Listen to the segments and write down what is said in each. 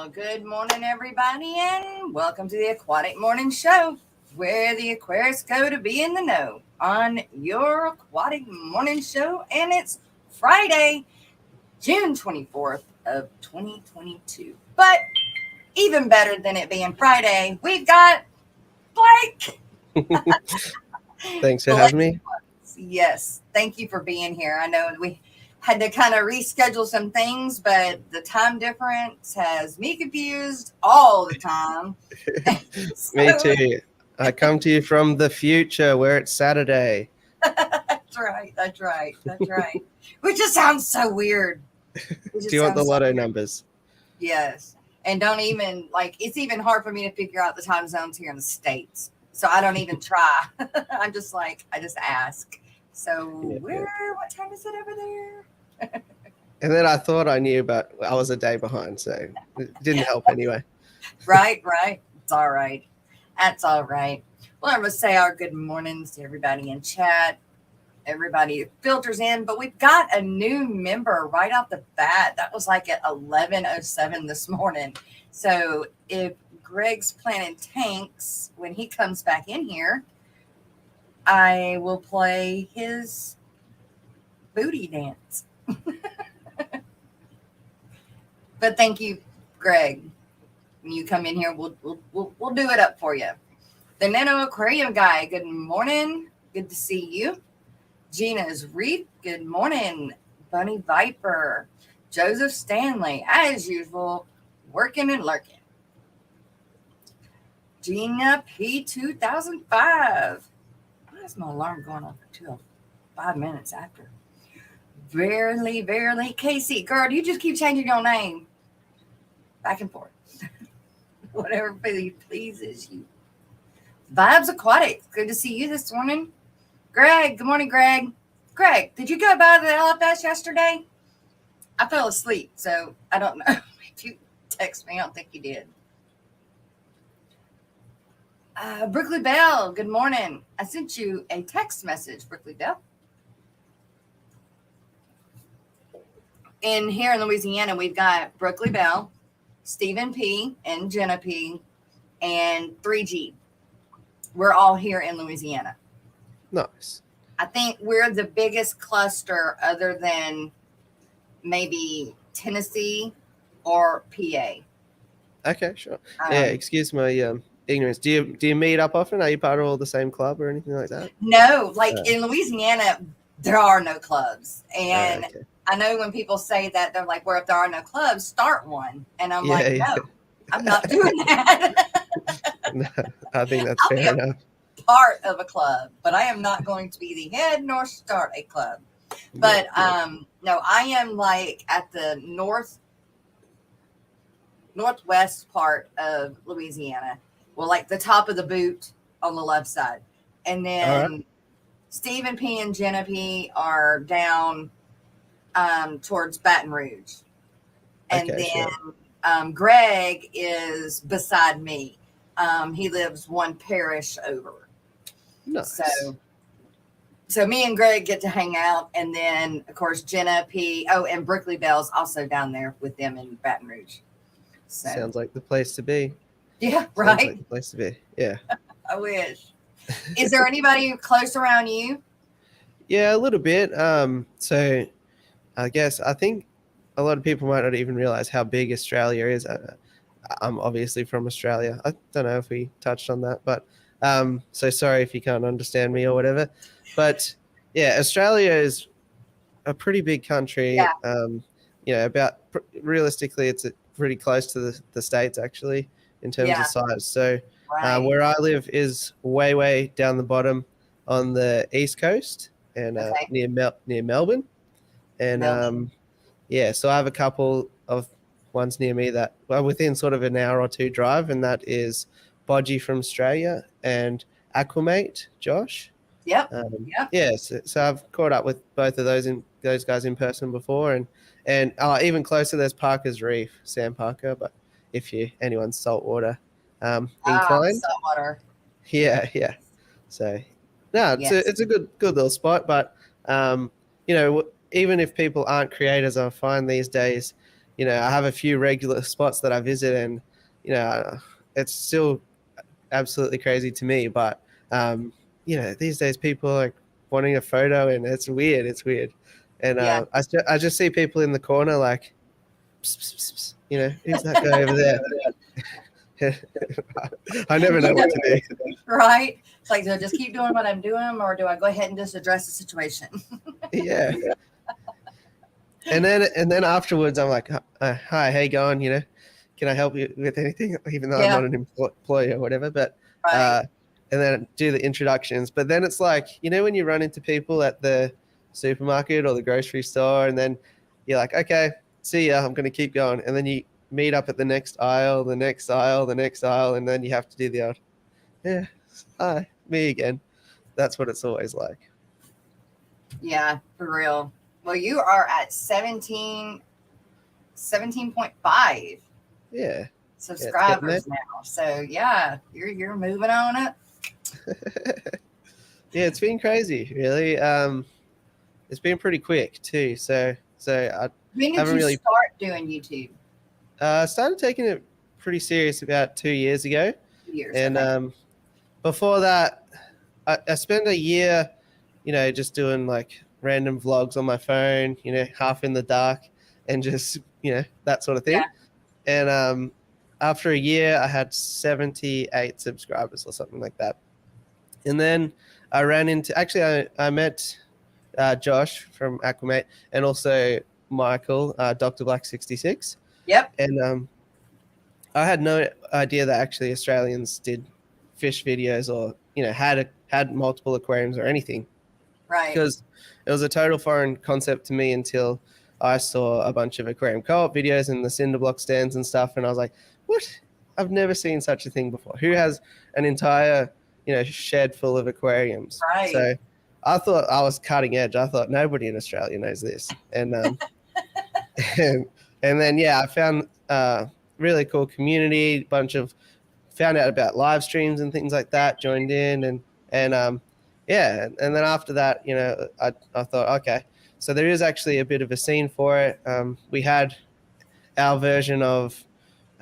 Well, good morning, everybody, and welcome to the Aquatic Morning Show, where the aquarists go to be in the know on your Aquatic Morning Show. And it's Friday, June 24th of 2022. But even better than it being Friday, we've got Blake. Thanks for having me. Yes, thank you for being here. I know we had to kind of reschedule some things, but the time difference has me confused all the time. Me too. I come to you from the future where it's Saturday. That's right. Which just sounds so weird. Do you want the lotto numbers? Yes. And don't even, it's even hard for me to figure out the time zones here in the States. So I don't even try. I just ask. So what time is it over there? And then I thought I knew, but I was a day behind, so it didn't help anyway. Right. It's all right. That's all right. Well, I must say our good mornings to everybody in chat. Everybody filters in, but we've got a new member right off the bat. That was like at 11:07 this morning. So if Greg's planning tanks, when he comes back in here, I will play his booty dance. But thank you, Greg. When you come in here, we'll do it up for you. The Nano Aquarium guy, good morning. Good to see you. Gina's Reef, good morning. Bunny Viper, Joseph Stanley, as usual, working and lurking. Gina P2005. Why is my alarm going off at 5 minutes after? Verily, Casey, girl, you just keep changing your name back and forth. Whatever pleases you. Vibes Aquatics, good to see you this morning. Greg, good morning, Greg. Greg, did you go by the LFS yesterday? I fell asleep, so I don't know if you text me. I don't think you did. Brooklyn Bell, good morning. I sent you a text message, Brooklyn Bell. And here in Louisiana, we've got Brooklyn Bell, Stephen P, and Jenna P, and 3G. We're all here in Louisiana. Nice. I think we're the biggest cluster other than maybe Tennessee or PA. Okay, sure. Excuse my ignorance. Do you meet up often? Are you part of all the same club or anything like that? No, in Louisiana, there are no clubs. And I know when people say that, they're like, well, if there are no clubs, start one. And I'm no, I'm not doing that. No, I think that's fair enough. Part of a club, but I am not going to be the head nor start a club. But no, I am at the northwest part of Louisiana. Well, the top of the boot on the left side. And then Stephen P and Jenna P are down towards Baton Rouge. And Greg is beside me. He lives one parish over. Nice. So me and Greg get to hang out, and then of course Jenna P. And Brooklyn Bell's also down there with them in Baton Rouge. So sounds like the place to be. Yeah, right. Sounds like the place to be. Yeah. I wish. Is there anybody close around you? Yeah, a little bit. So I think a lot of people might not even realize how big Australia is. I'm obviously from Australia. I don't know if we touched on that, but so sorry if you can't understand me or whatever. But yeah, Australia is a pretty big country. Yeah. Realistically, it's pretty close to the States actually in terms of size. So where I live is way down the bottom on the East Coast and near Melbourne. And so I have a couple of ones near me that are within sort of an hour or two drive, and that is Bodgy from Australia and Aquamate, Josh. Yep. So I've caught up with both of those guys in person before, and even closer, there's Parker's Reef, Sam Parker. But if anyone's saltwater inclined, saltwater. Yeah. So it's a good little spot. But even if people aren't creators, I find these days you know, I have a few regular spots that I visit, and you know, it's still absolutely crazy to me. But you know, these days people are like wanting a photo, and it's weird. It's weird, and Yeah. I just see people in the corner like, pss, pss, pss, pss, you know, who's that guy over there? I never know what to do. Right? It's like, do I just keep doing what I'm doing, or do I go ahead and just address the situation? Yeah. And then afterwards, I'm like, hi, how you going? You know, can I help you with anything? Even though I'm Yeah. not an employee or whatever. But Right. and then do the introductions. But then it's like, you know, when you run into people at the supermarket or the grocery store, and then you're like, okay, see ya, I'm gonna keep going. And then you meet up at the next aisle, the next aisle, the next aisle, and then you have to do the old, yeah, hi, me again. That's what it's always like. Yeah, for real. Well, you are at 17.5 Yeah. subscribers now. So yeah, you're moving on up. Yeah, it's been crazy, really. It's been pretty quick too. So I When did haven't you really start doing YouTube? started taking it pretty serious about 2 years ago. 2 years. And Okay. before that, I spent a year, you know, just doing like random vlogs on my phone, you know, half in the dark, and just, you know, that sort of thing. Yeah. And after a year, I had 78 subscribers or something like that. And then I ran into, actually, I met Josh from Aquamate, and also Michael, Dr. Black 66. Yep. And I had no idea that actually Australians did fish videos, or, you know, had multiple aquariums or anything, Right. because it was a total foreign concept to me until I saw a bunch of aquarium co-op videos and the cinder block stands and stuff, and I was like, what? I've never seen such a thing before. Who has an entire, you know, shed full of aquariums? Right. So I thought I was cutting edge. I thought nobody in Australia knows this. And and then yeah, I found really cool community, found out about live streams and things like that, joined in, and yeah, and then after that, you know, I thought, okay, so there is actually a bit of a scene for it. We had our version of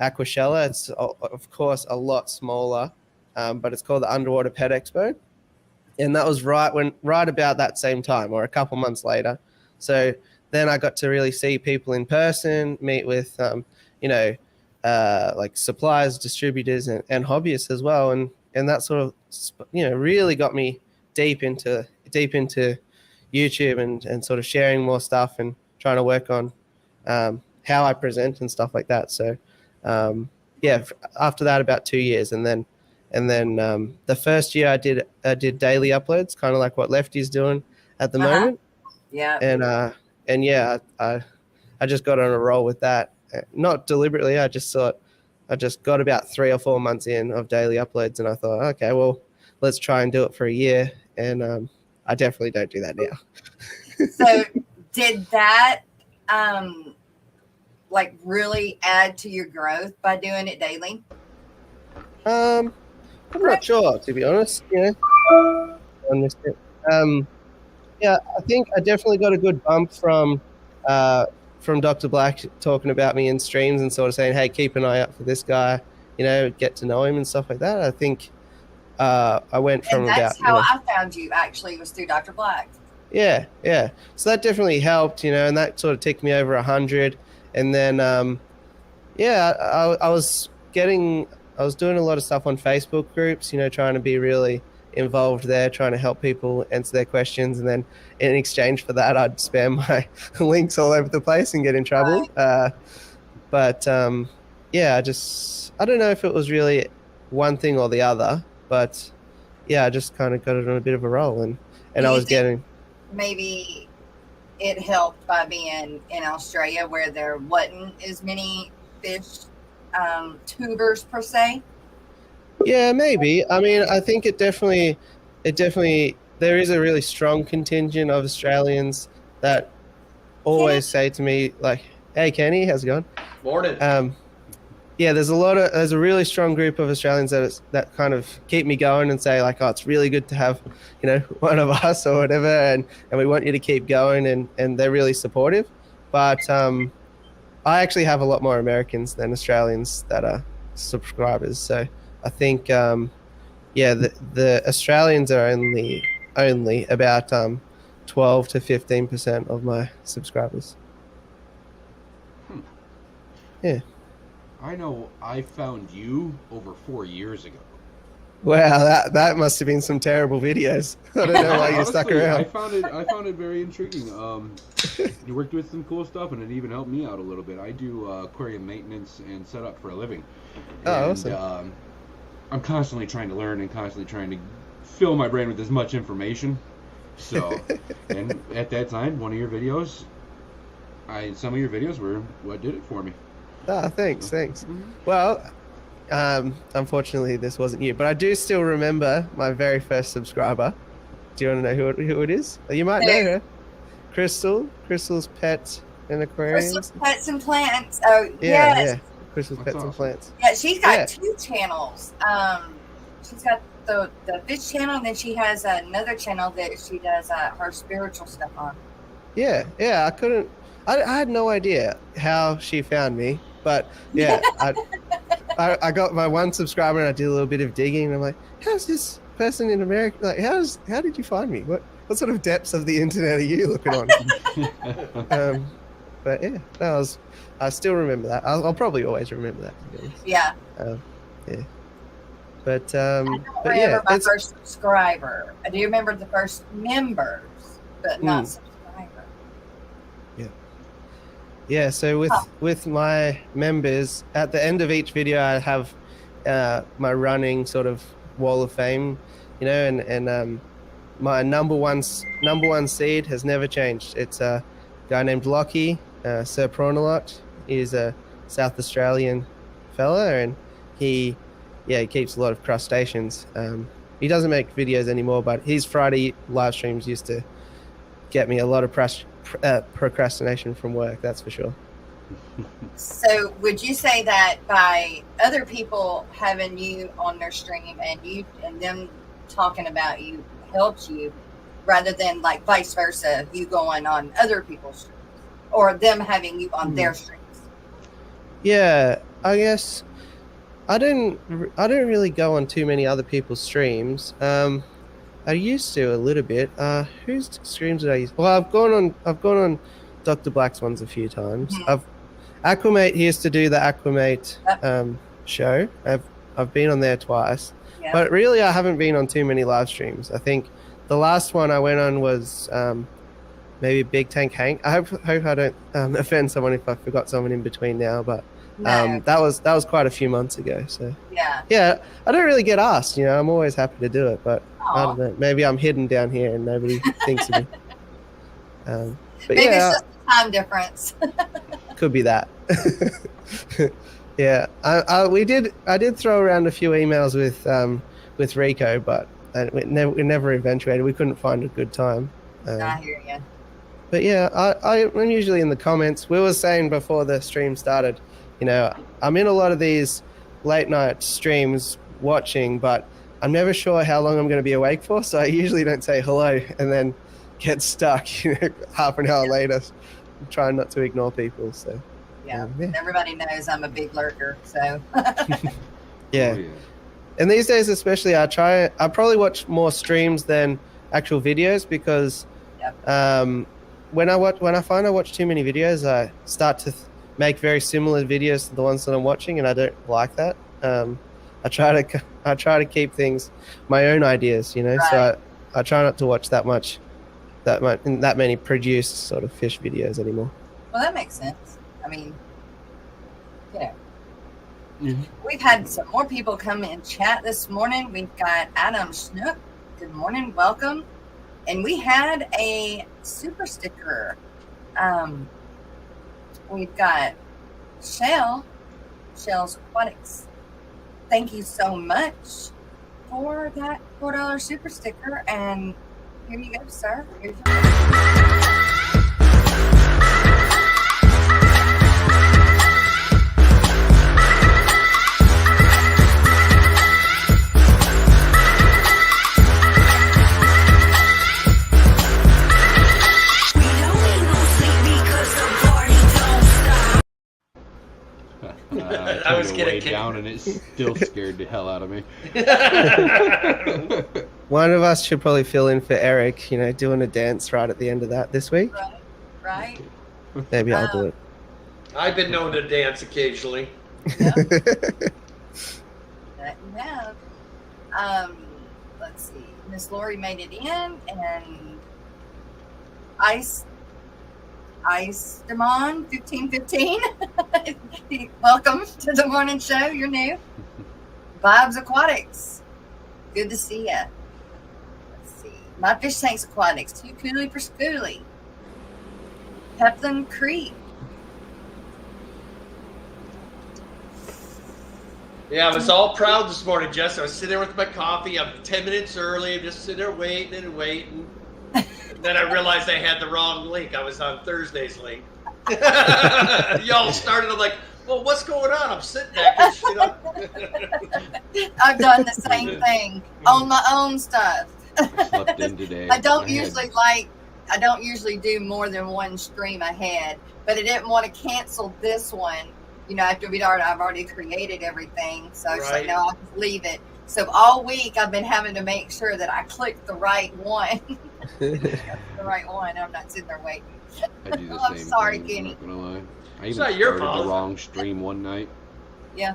Aquashella. It's of course a lot smaller, but it's called the Underwater Pet Expo, and that was right about that same time, or a couple months later. So then I got to really see people in person, meet with you know, like suppliers, distributors, and hobbyists as well, and that sort of, you know, really got me deep into YouTube, and sort of sharing more stuff and trying to work on how I present and stuff like that. So yeah, after that, about 2 years, and then the first year I did daily uploads, kind of like what Lefty's doing at the moment. Yeah. And yeah, I just got on a roll with that. Not deliberately. I just got about 3 or 4 months in of daily uploads, and I thought, okay, well, let's try and do it for a year. And I definitely don't do that now. So did that like really add to your growth by doing it daily? I'm not sure, to be honest. You know, yeah, I think I definitely got a good bump from Dr. Black talking about me in streams and sort of saying, hey, keep an eye out for this guy, you know, get to know him and stuff like that. I think I went from and that's about, how you know, I found you, actually, was through Dr. Black. Yeah. So that definitely helped, you know, and that sort of took me over 100. And then, yeah, I was doing a lot of stuff on Facebook groups, you know, trying to be really involved there, trying to help people answer their questions. And then in exchange for that, I'd spam my links all over the place and get in trouble. Right. But yeah, I don't know if it was really one thing or the other, but yeah, I just kind of got it on a bit of a roll, and I was getting. Maybe it helped by being in Australia, where there wasn't as many fish tubers per se. Yeah, maybe. I mean, I think it definitely, there is a really strong contingent of Australians that always say to me, like, hey, Kenny, how's it going? Morning. Yeah, there's a really strong group of Australians that kind of keep me going and say, like, oh, it's really good to have, you know, one of us or whatever, and we want you to keep going, and they're really supportive. But I actually have a lot more Americans than Australians that are subscribers. So I think, yeah, the Australians are only about 12 to 15% of my subscribers. Yeah. I know I found you over 4 years ago. Wow, that must have been some terrible videos. I don't know why you stuck Honestly, around. I found it very intriguing. You worked with some cool stuff, and it even helped me out a little bit. I do aquarium maintenance and setup for a living. Oh, And, awesome. I'm constantly trying to learn and constantly trying to fill my brain with as much information. So, and at that time, some of your videos were what did it for me. Ah, thanks. Mm-hmm. Well, unfortunately, this wasn't you, but I do still remember my very first subscriber. Do you want to know who it is? You might know her. Crystal's Pets and Aquariums. Crystal's Pets and Plants. Oh, Yeah, yes. yeah. Crystal's That's Pets awesome. and Plants. Yeah, she's got Yeah. 2 channels. She's got the fish channel, and then she has another channel that she does her spiritual stuff on. Yeah. I had no idea how she found me, but yeah, I got my one subscriber and I did a little bit of digging and I'm like, how's this person in America? Like, how did you find me? What sort of depths of the internet are you looking on? But yeah, I still remember that. I'll probably always remember that, to be honest. Yeah. Yeah. But I don't but yeah, remember my first subscriber. I do remember the first members, but not subscriber. yeah. So with my members, at the end of each video, I have my running sort of wall of fame, you know, and my number one seed has never changed. It's a guy named Lockie, Sir Prawnalot. He's a South Australian fella, and he keeps a lot of crustaceans. He doesn't make videos anymore, but his Friday live streams used to get me a lot of procrastination from work, that's for sure. So would you say that by other people having you on their stream and them talking about you helps you, rather than like vice versa, you going on other people's streams or them having you on their streams? Yeah, I guess I don't really go on too many other people's streams. I used to a little bit. Whose streams did I use? Well, I've gone on Dr. Black's ones a few times. Aquamate, he used to do the Aquamate show. I've been on there twice. Yeah. But really, I haven't been on too many live streams. I think the last one I went on was maybe Big Tank Hank. I hope I don't offend someone if I forgot someone in between now, but that was quite a few months ago. So yeah, I don't really get asked. You know, I'm always happy to do it, but I don't know. Maybe I'm hidden down here and nobody thinks of me. But maybe yeah, it's just a time difference. could be that. Yeah, I did throw around a few emails with Rico, but it never eventuated. We couldn't find a good time. I hear you. But yeah, I'm usually in the comments. We were saying before the stream started, you know, I'm in a lot of these late night streams watching, but I'm never sure how long I'm going to be awake for. So I usually don't say hello and then get stuck, you know, half an hour later. I'm trying not to ignore people. So yeah. Everybody knows I'm a big lurker. So yeah. And these days, especially, I probably watch more streams than actual videos because when I find I watch too many videos, I start to make very similar videos to the ones that I'm watching, and I don't like that. I try to keep things my own ideas, you know. Right. So I try not to watch that many produced sort of fish videos anymore. Well, that makes sense. I mean, you know, we've had some more people come and chat this morning. We've got Adam Schnook. Good morning, welcome. And we had a super sticker. We've got Shell's Aquatics. Thank you so much for that $4 super sticker. And here you go, sir. Here's your it get a way kick. down, and it still scared the hell out of me. One of us should probably fill in for Eric, doing a dance right at the end of that this week. Right. Maybe I'll do it. I've been known to dance occasionally. Yep. That you have. Let's see. Miss Lori made it in, and Ice Demon 1515. Welcome to the morning show. You're new. Blacks Aquatics. Good to see you. Let's see. My Fish Tanks Aquatics. Too Coolie for Schoolie. Peplin Creek. Yeah, I was all proud this morning, Jess. I was sitting there with my coffee. I'm 10 minutes early. I'm just sitting there waiting and waiting. Then I realized I had the wrong link. I was on Thursday's link. Y'all started. I'm like, well, what's going on? I'm sitting there. I've done the same thing on my own stuff. I slept in today. I don't usually do more than one stream ahead, but I didn't want to cancel this one. After I've already created everything, so I said no, I'll just leave it. So all week I've been having to make sure that I click the right one. The right one. I'm not sitting there waiting. I do the I'm same sorry, thing, Kenny. I'm not gonna lie. I It's even not your started fault. the wrong stream one night. Yeah.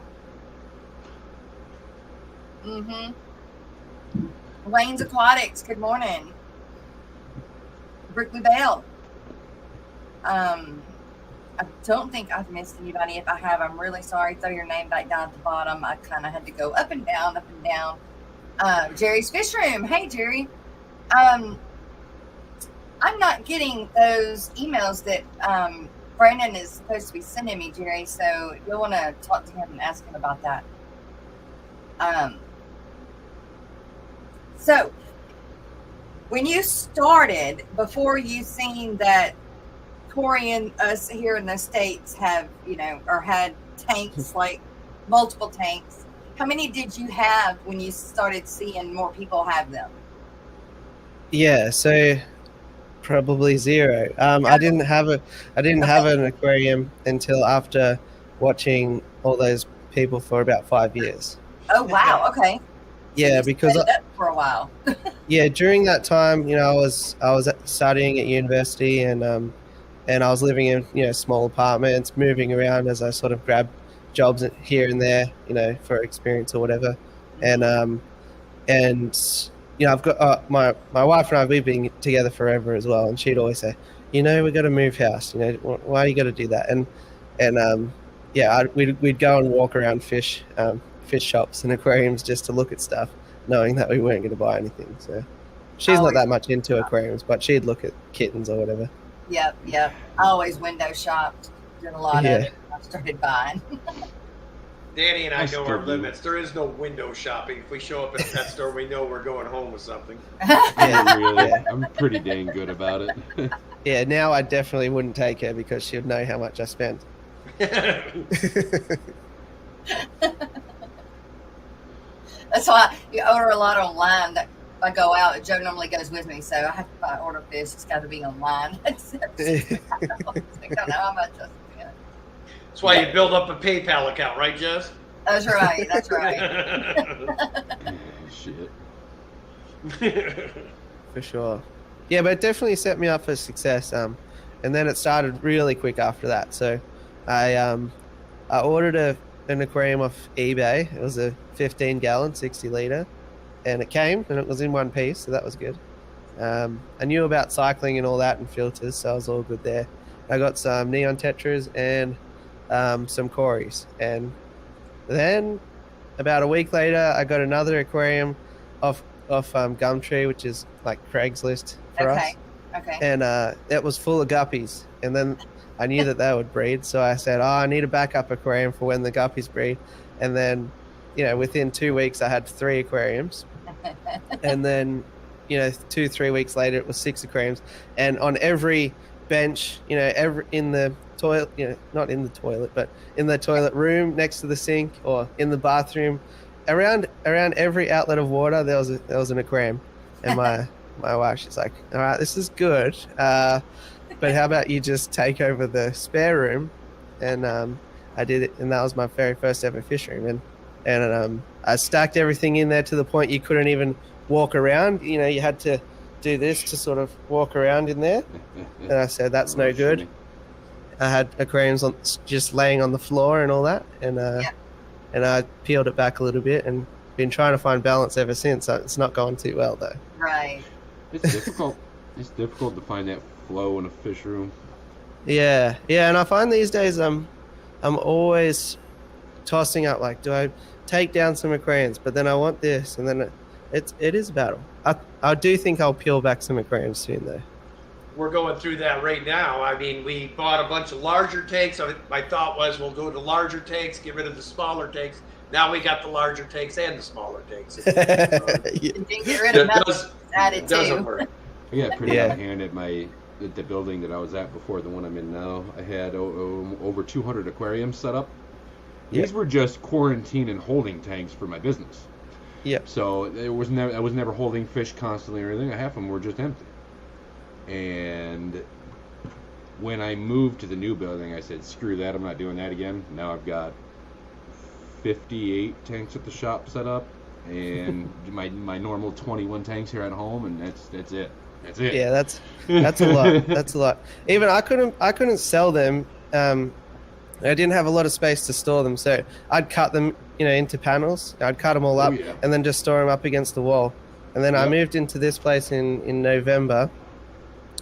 Mm-hmm. Wayne's Aquatics. Good morning. Brickley Bell. I don't think I've missed anybody. If I have, I'm really sorry. Throw your name back down at the bottom. I kind of had to go up and down, up and down. Jerry's Fish Room. Hey, Jerry. I'm not getting those emails that Brandon is supposed to be sending me, Jerry. So you'll want to talk to him and ask him about that. So when you started, before you seen that Corey and us here in the States have, or had tanks, like multiple tanks, how many did you have when you started seeing more people have them? Yeah, so probably zero. I didn't have an aquarium until after watching all those people for about 5 years. Oh, wow. Okay. Yeah, So because set it up for a while. yeah, during that time, I was studying at university, and I was living in small apartments, moving around as I sort of grabbed jobs here and there, for experience or whatever, and I've got my wife and I, we've been together forever as well, and she'd always say, we got to move house, why do you got to do that? And we'd go and walk around fish shops and aquariums just to look at stuff, knowing that we weren't going to buy anything. So she's not that much into aquariums, but she'd look at kittens or whatever. Yep. I always window shopped, did a lot of it. I started buying. Danny and I know our still do. limits. There is no window shopping. If we show up at a pet store, we know we're going home with something. I'm pretty dang good about it. Yeah, now I definitely wouldn't take her because she'd know how much I spent. That's why you order a lot online. That if I go out, Joe normally goes with me, so I have to buy order fish. It's got to be online. I don't know how much I spent. That's why you build up a PayPal account, right, Jess? That's right. That's right. Shit. For sure. Yeah, but it definitely set me up for success. And then it started really quick after that. So I ordered an aquarium off eBay. It was a 15-gallon, 60-liter, and it came, and it was in one piece, so that was good. I knew about cycling and all that and filters, so I was all good there. I got some neon tetras and some cories, and then about a week later, I got another aquarium off Gumtree, which is like Craigslist for us. Okay. And it was full of guppies, and then I knew that they would breed, so I said, I need a backup aquarium for when the guppies breed. And then, within 2 weeks, I had 3 aquariums. And then, 2-3 weeks later, it was 6 aquariums. And on every bench, in the toilet, not in the toilet, but in the toilet room next to the sink, or in the bathroom, around every outlet of water, there was an aquarium. And my wife, she's like, all right, this is good. But how about you just take over the spare room? And I did it, and that was my very first ever fish room. And I stacked everything in there to the point you couldn't even walk around. You know, you had to do this to sort of walk around in there. And I said, that's no good. I had aquariums just laying on the floor and all that, and I peeled it back a little bit and been trying to find balance ever since. It's not going too well though. Right. It's difficult. It's difficult to find that flow in a fish room. Yeah, and I find these days I'm always tossing up, like, do I take down some aquariums? But then I want this, and then it is a battle. I do think I'll peel back some aquariums soon though. We're going through that right now. I mean, we bought a bunch of larger tanks. So my thought was we'll go to larger tanks, get rid of the smaller tanks. Now we got the larger tanks and the smaller tanks. You didn't get rid of nothing. Added It doesn't too. work. I got pretty out of hand at the building that I was at before the one I'm in now. I had over 200 aquariums set up. These were just quarantine and holding tanks for my business. Yep. So I was never holding fish constantly or anything. Half of them were just empty. And when I moved to the new building, I said, screw that, I'm not doing that again. Now I've got 58 tanks at the shop set up, and my normal 21 tanks here at home, and that's it. That's it. Yeah, that's a lot. That's a lot. Even I couldn't sell them. I didn't have a lot of space to store them, so I'd cut them, into panels. I'd cut them all up and then just store them up against the wall. And then I moved into this place in November,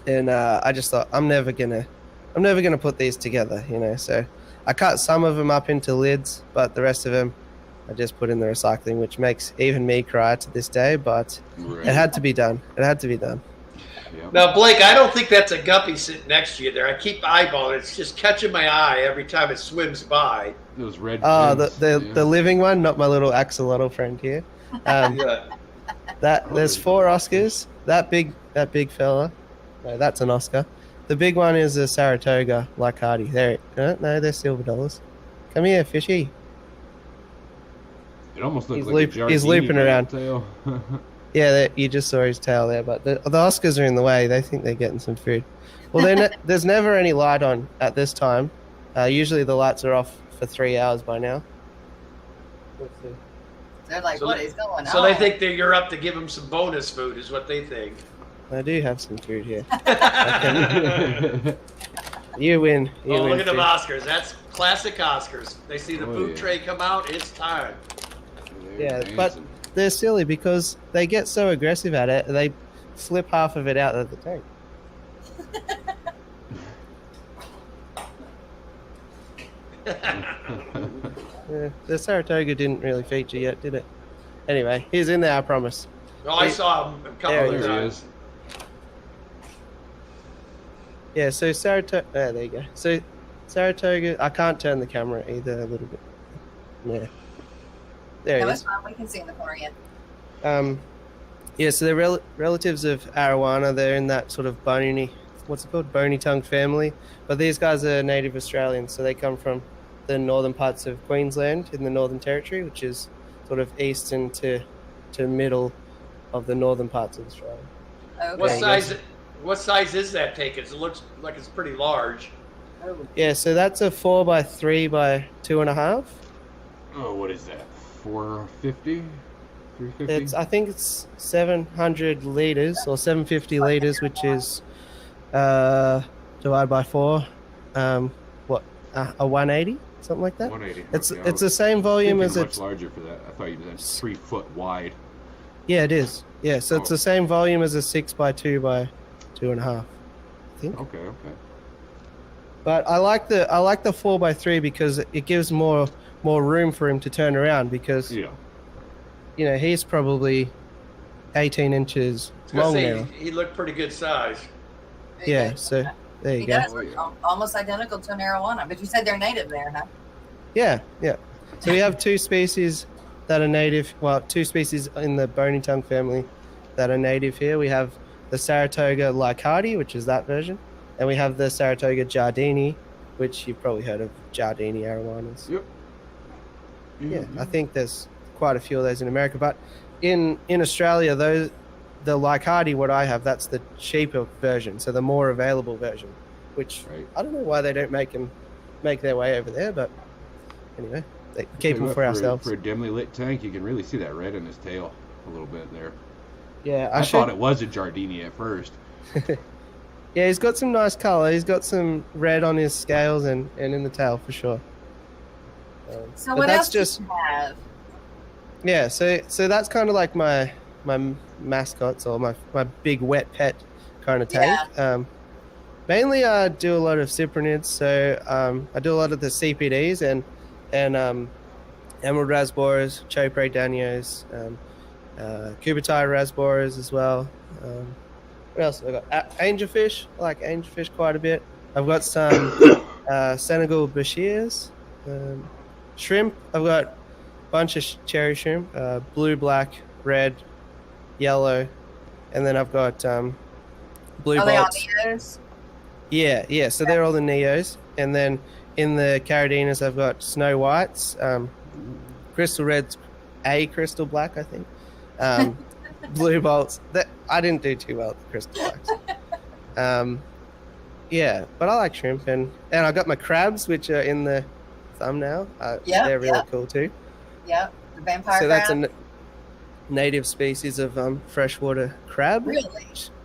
and I just thought I'm never gonna put these together, So I cut some of them up into lids, but the rest of them I just put in the recycling, which makes even me cry to this day. But it had to be done. Yep. Now, Blake, I don't think that's a guppy sitting next to you there. I keep eyeballing it. It's just catching my eye every time it swims by. Those red. The living one, not my little axolotl friend here. There's 4 Oscars. That big fella. No, that's an Oscar. The big one is a Saratoga Lycardi. There. No, they're silver dollars. Come here, fishy. It almost looks He's looping around. Tail. Yeah, you just saw his tail there, but the Oscars are in the way. They think they're getting some food. Well, there's never any light on at this time. Usually the lights are off for 3 hours by now. They're like, what is going on? So they think that you're up to give them some bonus food, is what they think. I do have some food here. You win. Look at them Oscars. That's classic Oscars. They see the food tray come out, it's time. Yeah, but they're silly because they get so aggressive at it, they flip half of it out of the tank. The Saratoga didn't really feature yet, did it? Anyway, he's in there, I promise. No, I saw him a couple of times. Yeah, so Saratoga... there you go. So Saratoga... I can't turn the camera either a little bit. Yeah. There it is. Fine. We can see in the corner yet. Yeah, so they're relatives of arowana. They're in that sort of bony tongue family. But these guys are native Australians, so they come from the northern parts of Queensland in the Northern Territory, which is sort of eastern to middle of the northern parts of Australia. Okay. What size is that tank? It looks like it's pretty large. Oh. Yeah, so that's a 4x3 by 2.5. Oh, what is that? 450? 350? I think it's 700 liters or 750 liters, which is divided by 4. A 180, something like that. 180. It's the same volume as much larger for that. I thought you meant 3 foot wide. Yeah, it is. Yeah, so it's the same volume as a 6x2 by 2.5. I think. Okay. But I like the 4x3 because it gives more room for him to turn around because he's probably 18 inches long now. He looked pretty good size. Yeah, so there you go. Does look almost identical to an arowana, but you said they're native there, huh? Yeah. So we have 2 species that are native. Well, 2 species in the bony tongue family that are native here. We have the Saratoga Lycardi, which is that version, and we have the Saratoga Giardini, which you've probably heard of, Giardini arowanas. Yep. Yeah, I think there's quite a few of those in America, but in Australia, the Lycardi, what I have, that's the cheaper version, so the more available version, which I don't know why they don't make their way over there, but anyway, keep them Look, for ourselves. For a dimly lit tank, you can really see that red in his tail a little bit there. Yeah, I thought it was a Giardini at first. Yeah, he's got some nice color. He's got some red on his scales and in the tail for sure. So but what that's else just, do you have? Yeah, so that's kind of like my mascots or my big wet pet kind of tank. Mainly I do a lot of cyprinids, so I do a lot of the CPDs and emerald rasboras, chopre danios, cubitai rasboras as well. What else have I got? Angelfish. I like angelfish quite a bit. I've got some Senegal bashirs, shrimp. I've got a bunch of cherry shrimp, blue, black, red, yellow, and then I've got blue Are they all bolts. Neos? Yeah. So they're all the Neos, and then in the Caradinas I've got snow whites, crystal reds, a crystal black, I think. Blue bolts. That I didn't do too well with the crystal blacks. Yeah, but I like shrimp, and I got my crabs, which are in the thumbnail. They're really cool too. Yep, the vampire So crab. that's a native species of freshwater crab. Really?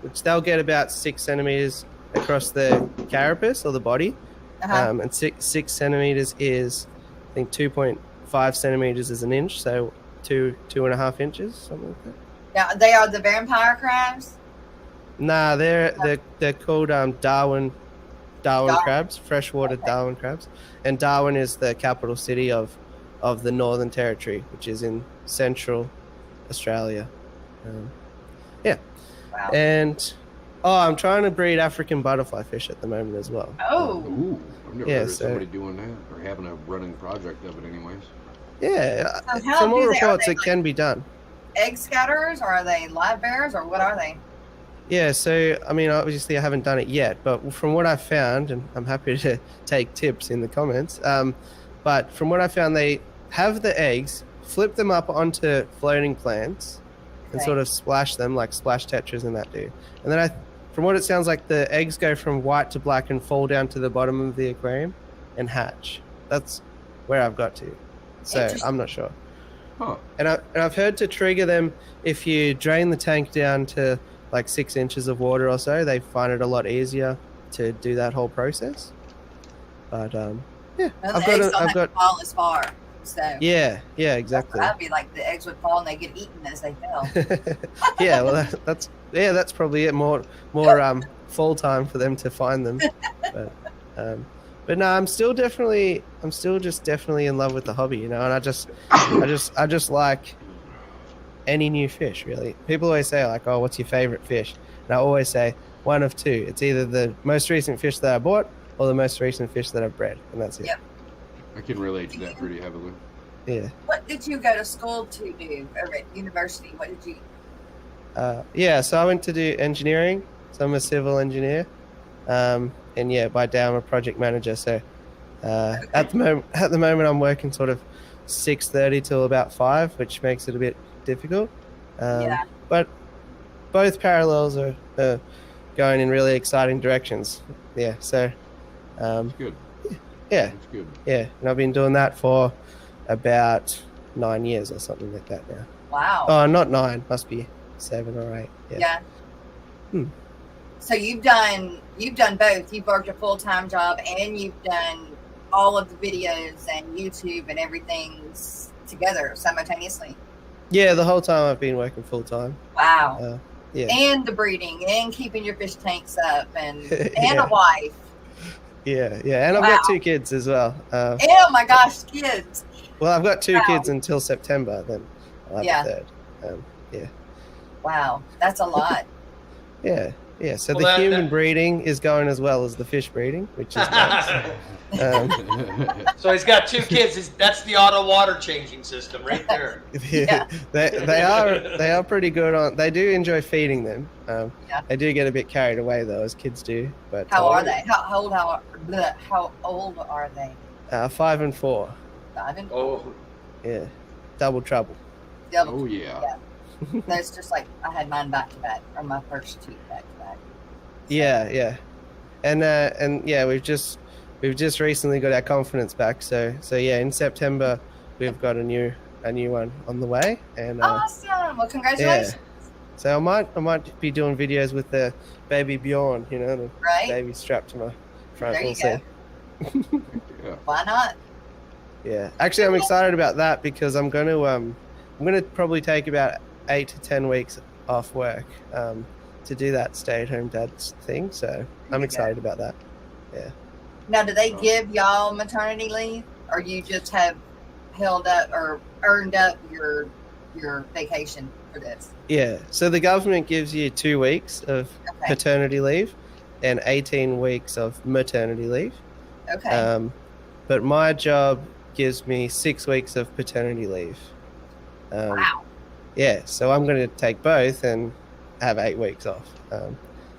Which they'll get about 6 centimeters across the carapace or the body, and 6 centimeters is, I think, 2.5 centimeters is an inch, so 2.5 inches, something like that. Now they are the vampire crabs. Nah, they're called Darwin crabs, freshwater Darwin crabs, and Darwin is the capital city of the Northern Territory, which is in central Australia. Yeah. Wow. And I'm trying to breed African butterfly fish at the moment as well. Oh. Ooh, I've never heard of somebody doing that or having a running project of it, anyways. Yeah, So how from all do they- reports, are they it can be done. Egg scatterers, or are they live bears, or what are they? Yeah, so I mean, obviously, I haven't done it yet, but from what I found, and I'm happy to take tips in the comments. But from what I found, they have the eggs, flip them up onto floating plants, and sort of splash them like splash tetras and that do. And then from what it sounds like, the eggs go from white to black and fall down to the bottom of the aquarium and hatch. That's where I've got to. So I'm not sure. Huh. And I've heard to trigger them, if you drain the tank down to like 6 inches of water or so, they find it a lot easier to do that whole process. But yeah, Well, I've the eggs got don't have to fall as far. So yeah, exactly. that'd be like the eggs would fall and they get eaten as they fell. Yeah, well, that's probably it. More fall time for them to find them. But no, I'm still just definitely in love with the hobby, you know. And I just like any new fish, really. People always say like, "Oh, what's your favorite fish?" And I always say one of two. It's either the most recent fish that I bought or the most recent fish that I've bred, and that's it. Yep. I can relate to that pretty heavily. Yeah. What did you go to school to do, or at university? What did you? Yeah, so I went to do engineering. So I'm a civil engineer. And yeah, by day I'm a project manager. So at the moment I'm working sort of 6:30 till about 5, which makes it a bit difficult. But both parallels are going in really exciting directions. Yeah, so That's good. yeah, That's good. yeah, and I've been doing that for about 9 years or something like that now. Wow. Oh, not 9, must be 7 or 8. Yeah. So you've done both. You've worked a full-time job and you've done all of the videos and YouTube and everything together simultaneously. Yeah, the whole time I've been working full time. Wow. Yeah. And the breeding and keeping your fish tanks up and Yeah. a wife. Yeah, and I've got 2 kids as well. Oh my gosh, kids. Well, I've got 2 kids until September, then I'll have a 3rd. Yeah. Wow, that's a lot. Yeah. So Well, the human breeding is going as well as the fish breeding, which is nice. So he's got 2 kids. That's the auto water changing system right there. Yeah. They are pretty good on. They do enjoy feeding them. They do get a bit carried away though, as kids do. But How are they? How old are they? 5 and 4. 5 and 4. Oh, Yeah, double trouble. Oh yeah. That's just like I had mine back to back, or my first 2 back to back. Yeah, and yeah, we've just we've just recently got our confidence back. So yeah, in September we've got a new one on the way, and Awesome. Well, congratulations. so I might be doing videos with the baby Bjorn, you know, the Right. baby strapped to my front. There you We'll go. see. Yeah. Why not? Yeah, actually, I'm excited about that because I'm gonna probably take about 8 to 10 weeks off work to do that stay-at-home dad thing. So I'm excited about that. Yeah. Now, do they give y'all maternity leave, or you just have held up or earned up your vacation for this? Yeah. So the government gives you 2 weeks of Okay. paternity leave and 18 weeks of maternity leave. Okay. But my job gives me 6 weeks of paternity leave. Wow. Yeah, so I'm going to take both and have 8 weeks off,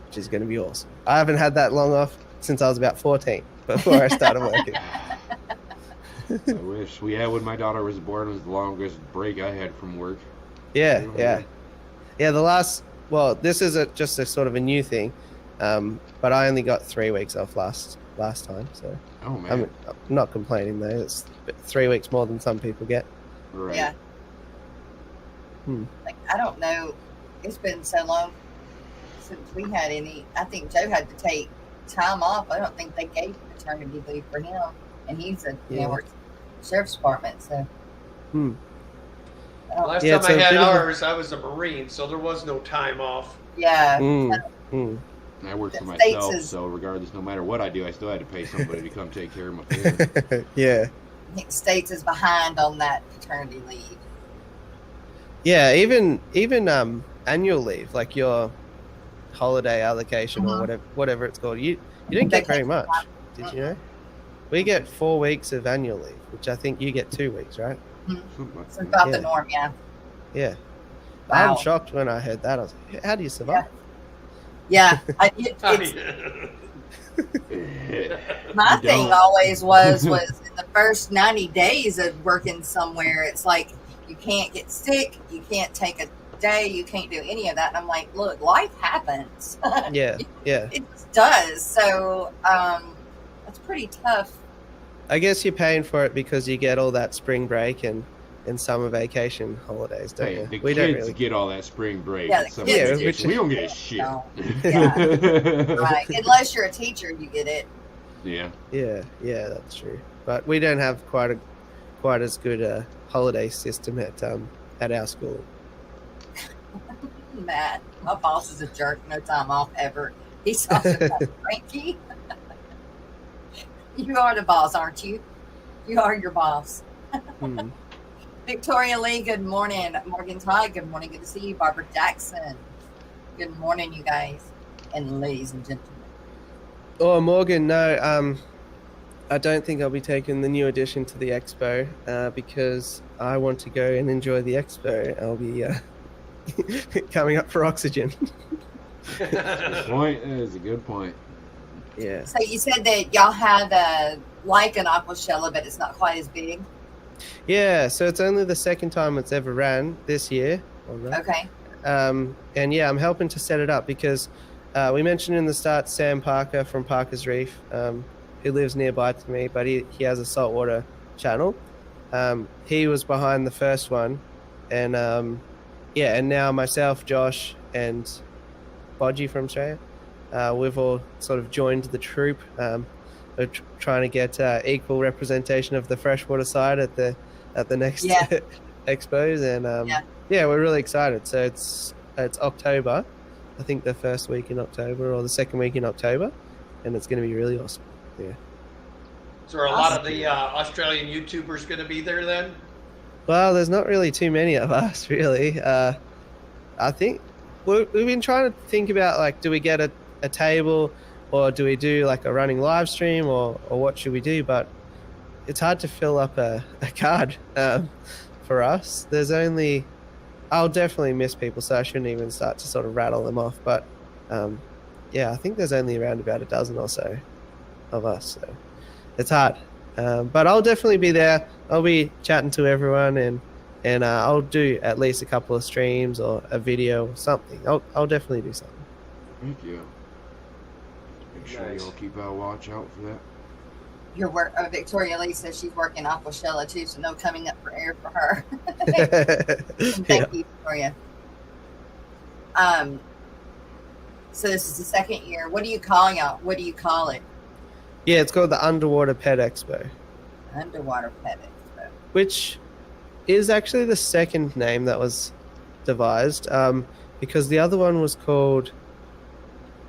which is going to be awesome. I haven't had that long off since I was about 14, before I started working. I wish. When my daughter was born, was the longest break I had from work. Yeah. This is just a sort of a new thing, but I only got 3 weeks off last time, so Oh man. I'm not complaining though. It's 3 weeks more than some people get. Right. Yeah. Like, I don't know. It's been so long since we had any. I think Joe had to take time off. I don't think they gave paternity leave for him, and he's works sheriff's department. So Last Yeah, time it's I a had bit of a- ours, I was a Marine, so there was no time off. yeah, I work for The myself, States is- so regardless, no matter what I do, I still had to pay somebody to come take care of my family. Yeah. I think the states is behind on that paternity leave. Yeah, even annual leave, like your holiday allocation or whatever it's called, you don't get very much. Did you know? We get 4 weeks of annual leave, which I think you get 2 weeks, right? Something like It's that. about Yeah. the norm, yeah. Yeah. Wow. I'm shocked when I heard that. I was like, how do you survive? Yeah, it's, my You thing don't. always was in the first 90 days of working somewhere, it's like you can't get sick, you can't take a day, you can't do any of that. And I'm like, look, life happens. Yeah. It just does. So it's pretty tough. I guess you're paying for it because you get all that spring break and summer vacation holidays, don't Hey, you? the We kids don't really. get all that spring break. Yeah, and the summer kids do. vacation. We don't get shit. No. Right. Unless you're a teacher, you get it. Yeah. Yeah, that's true. But we don't have quite as good a holiday system at our school. Matt, my boss is a jerk. No time off ever. He's also cranky. You are the boss, aren't you? You are your boss. Victoria Lee, good morning. Morgan Todd, good morning. Good to see you. Barbara Jackson, good morning, you guys and ladies and gentlemen. Oh, Morgan, no, I don't think I'll be taking the new addition to the Expo because I want to go and enjoy the Expo. I'll be coming up for oxygen. Good point. That is a good point. Yeah. So you said that y'all had like an aquashella, but it's not quite as big. Yeah, so it's only the second time it's ever ran this year. Okay. And yeah, I'm helping to set it up because we mentioned in the start Sam Parker from Parker's Reef, who lives nearby to me, but he has a saltwater channel. He was behind the first one, and and now myself, Josh, and Bodgy from Australia, we've all sort of joined the troop. We're trying to get equal representation of the freshwater side at the next expos, and we're really excited. So it's October, I think the first week in October or the second week in October, and it's going to be really awesome. Yeah. So are a lot of the Australian YouTubers going to be there then? Well, there's not really too many of us, really. I think we've been trying to think about, like, do we get a table, or do we do like a running live stream, or what should we do? But it's hard to fill up a card for us. I'll definitely miss people, so I shouldn't even start to sort of rattle them off. But I think there's only around about a dozen or so of us, so it's hard. But I'll definitely be there. I'll be chatting to everyone, and I'll do at least a couple of streams or a video or something. I'll definitely do something. Thank you. Make sure Nice. y'all keep watch out for that. your work. Victoria Lee says she's working Aquashella too, so no coming up for air for her. Yeah. Thank you, Victoria. So this is the second year. What do you call it? Yeah, it's called the Underwater Pet Expo, Underwater Pet Expo. which is actually the second name that was devised, because the other one was called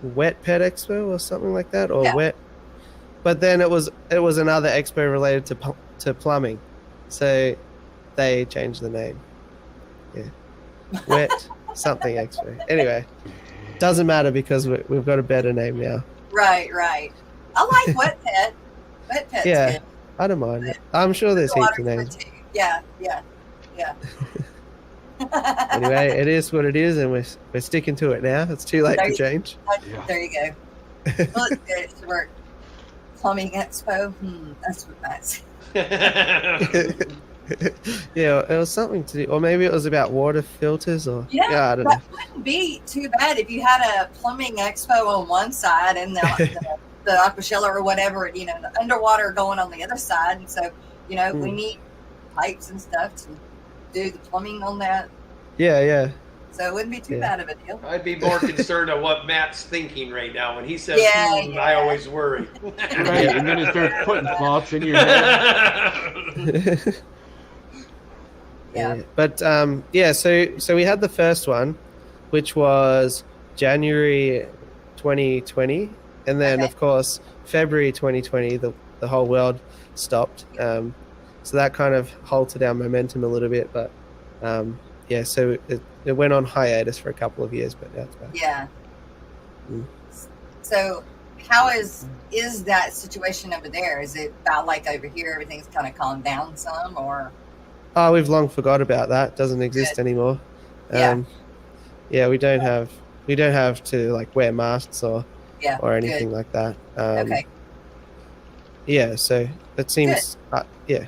Wet Pet Expo or something like that, or Yeah. Wet. But then it was another expo related to plumbing, so they changed the name. Yeah, Wet something Expo. Anyway, doesn't matter because we've got a better name now. Right. I like Wet Pet. Wet Pet's Yeah, good. I don't mind it. I'm sure there's heaps of names. Yeah. Anyway, it is what it is, and we're sticking to it now. It's too late to change. Yeah. There you go. Well, it's good. It's work. Plumbing Expo. That's what that's. Yeah, it was something to do, or maybe it was about water filters, or Yeah, I don't know. that wouldn't be too bad if you had a plumbing expo on one side and the Aquashella or whatever, the underwater going on the other side. And so, we need pipes and stuff to do the plumbing on that. Yeah. So it wouldn't be too bad of a deal. I'd be more concerned on what Matt's thinking right now when he says, Yeah. I always worry. Right, and then it starts putting thoughts in your head. Yeah. But so we had the first one, which was January 2020, and then of course February 2020 the whole world stopped, so that kind of halted our momentum a little bit, but so it went on hiatus for a couple of years, but now it's back. Yeah. So how is that situation over there? Is it about like over here everything's kind of calmed down some, or? Oh, we've long forgot about that. It doesn't exist anymore. We don't have to like wear masks or anything like that. Okay. Yeah, so it seems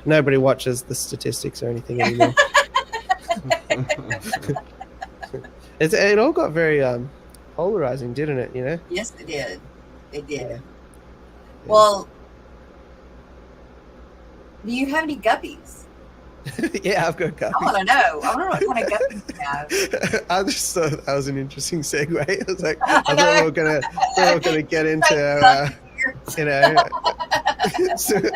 nobody watches the statistics or anything anymore. It all got very polarizing, didn't it? Yes, it did. It did. Yeah. Well, do you have any guppies? Yeah, I've got guppies. I want to know. I wonder what kind of guppies you have. I just thought that was an interesting segue. I was like, I thought we were gonna get into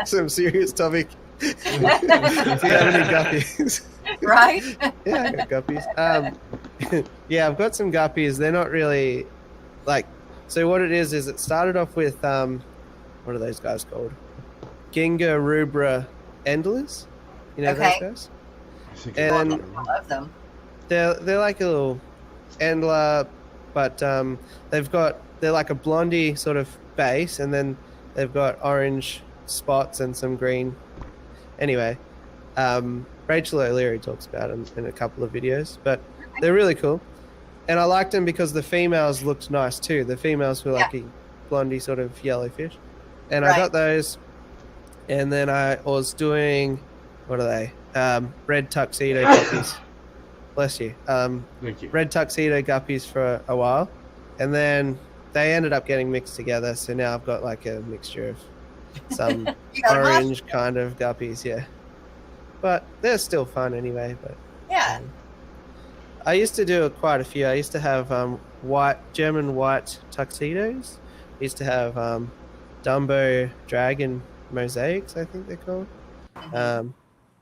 some serious topic. Do you have any guppies? Right? Yeah, I got guppies. Yeah, I've got some guppies. They're not really so what it is it started off with what are those guys called? Ginga rubra endlers. Those guys? And I love them. they're like a little endler, but they're like a blondie sort of base, and then they've got orange spots and some green. Anyway, Rachel O'Leary talks about them in a couple of videos, but they're really cool. And I liked them because the females looked nice too. The females were like a blondie sort of yellow fish. And I got those. And then I was doing, what are they? Red tuxedo guppies. Bless you. Thank you. Red tuxedo guppies for a while. And then they ended up getting mixed together. So now I've got like a mixture of some orange kind of guppies, but they're still fun anyway. But I used to do quite a few. I used to have German white tuxedos. I used to have Dumbo dragon mosaics, I think they're called.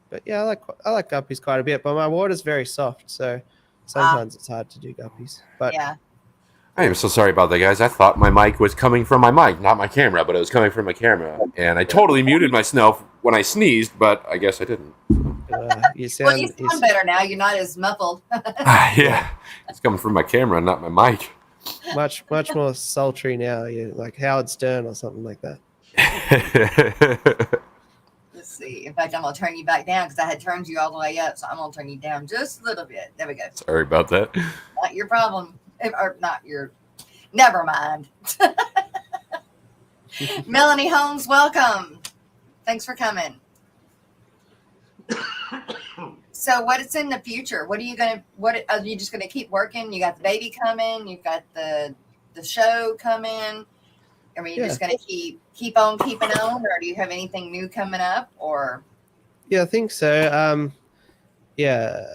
But yeah, I like guppies quite a bit. But my water's very soft, so sometimes it's hard to do guppies. But I am so sorry about that, guys. I thought my mic was coming from my mic, not my camera, but it was coming from my camera. And I totally muted myself when I sneezed, but I guess I didn't. You sound better now. You're not as muffled. Yeah, it's coming from my camera, not my mic. Much more sultry now. You're like Howard Stern or something like that. Let's see. In fact, I'm going to turn you back down because I had turned you all the way up. So I'm going to turn you down just a little bit. There we go. Sorry about that. Not your problem. Or not your... Never mind. Melanie Holmes, welcome. Thanks for coming. So what's in the future? What are you just going to keep working? You got the baby coming. You've got the show coming. I mean, you're just going to keep on keeping on, or do you have anything new coming up? Or Yeah, I think so. Yeah.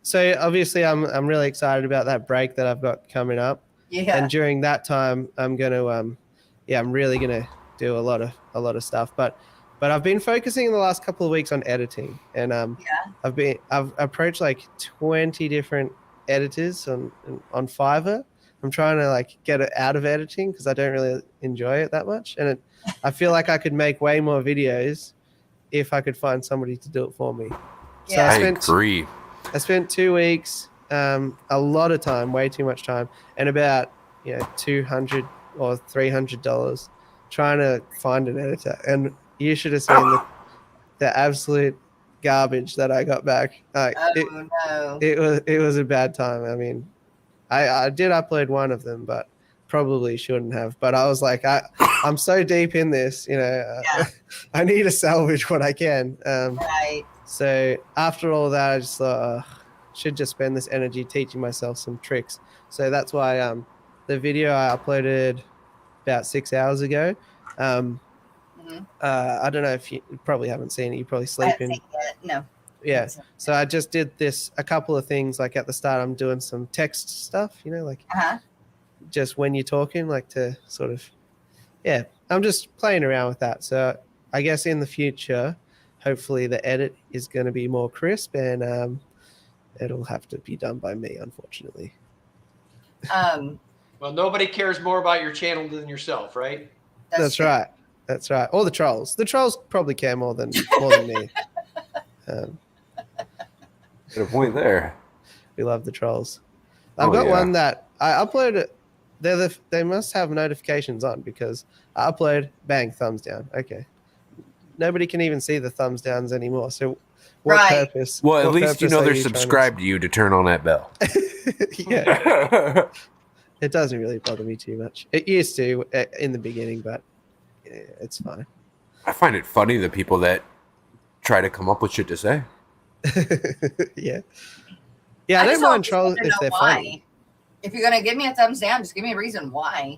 So obviously, I'm really excited about that break that I've got coming up. yeah, And during that time, I'm gonna I'm really gonna do a lot of stuff. But I've been focusing in the last couple of weeks on editing, and I've approached like 20 different editors on Fiverr. I'm trying to like get it out of editing because I don't really enjoy it that much, and I feel like I could make way more videos if I could find somebody to do it for me. So Yeah. I agree. I spent 2 weeks, a lot of time, way too much time, and about $200 or $300 trying to find an editor. And you should have seen the absolute garbage that I got back. no. It was a bad time. I mean, I did upload one of them, but probably shouldn't have. But I was like, I'm so deep in this, I need to salvage what I can. Right. So after all that, I just thought should just spend this energy teaching myself some tricks. So that's why the video I uploaded about 6 hours ago. I don't know if you probably haven't seen it. You probably sleeping. No. Yeah. So I just did a couple of things. Like at the start, I'm doing some text stuff. Like just when you're talking, like to sort of, I'm just playing around with that. So I guess in the future, hopefully the edit is going to be more crisp, and it'll have to be done by me, unfortunately. Well, nobody cares more about your channel than yourself, right? That's right. That's right. Or the trolls. The trolls probably care more than me. Got a point there. We love the trolls. I've got one that I uploaded. They must have notifications on because I upload, bang, thumbs down. Okay. Nobody can even see the thumbs downs anymore. So what purpose? Well, at what least purpose they're are you subscribed to you to turn on that bell. Yeah. It doesn't really bother me too much. It used to in the beginning, but it's fine. I find it funny the people that try to come up with shit to say. Yeah. I don't mind trolls if they're funny. If you're gonna give me a thumbs down, just give me a reason why.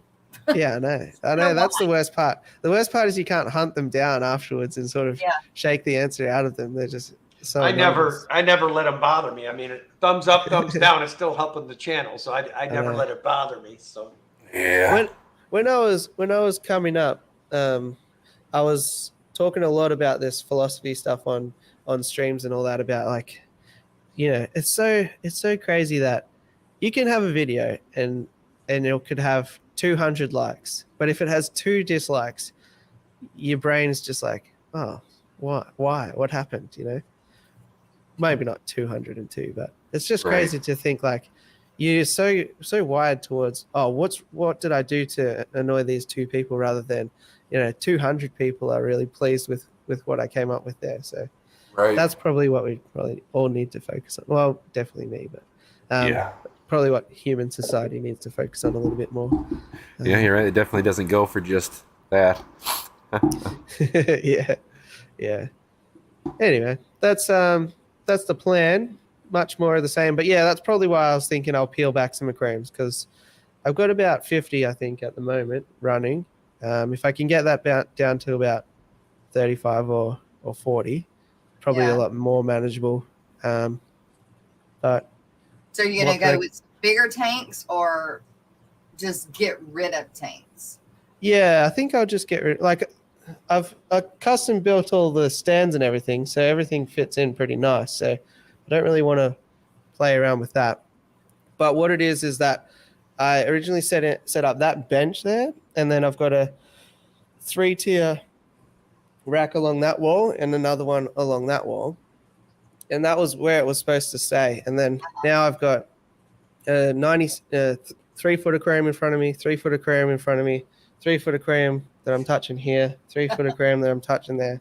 Yeah, I know. That's the worst part. The worst part is you can't hunt them down afterwards and sort of shake the answer out of them. They're just so anonymous. I never let them bother me. I mean, thumbs up, thumbs down is still helping the channel, so I never let it bother me. So yeah. When I was coming up, I was talking a lot about this philosophy stuff on streams and all that, about like, it's so crazy that you can have a video and it could have 200 likes, but if it has 2 dislikes, your brain's just like, oh, what happened? Maybe not 202, but it's just crazy to think like you're so wired towards, what did I do to annoy these 2 people, rather than 200 people are really pleased with what I came up with there. So that's probably what we probably all need to focus on. Well, definitely me, but probably what human society needs to focus on a little bit more. Yeah, you're right. It definitely doesn't go for just that. Yeah. Anyway, that's the plan. Much more of the same, but that's probably why I was thinking I'll peel back some aquariums, because I've got about 50, I think, at the moment running. If I can get that down to about 35 or 40, probably a lot more manageable. But so you're gonna go with bigger tanks or just get rid of tanks? Yeah, I think I'll just get rid. Like, I've custom built all the stands and everything, so everything fits in pretty nice. So I don't really want to play around with that. But what it is that I originally set up that bench there, and then I've got a 3-tier rack along that wall and another one along that wall, and that was where it was supposed to stay. And then now I've got a 3-foot aquarium in front of me, 3-foot aquarium in front of me, 3-foot aquarium that I'm touching here, 3-foot aquarium that I'm touching there,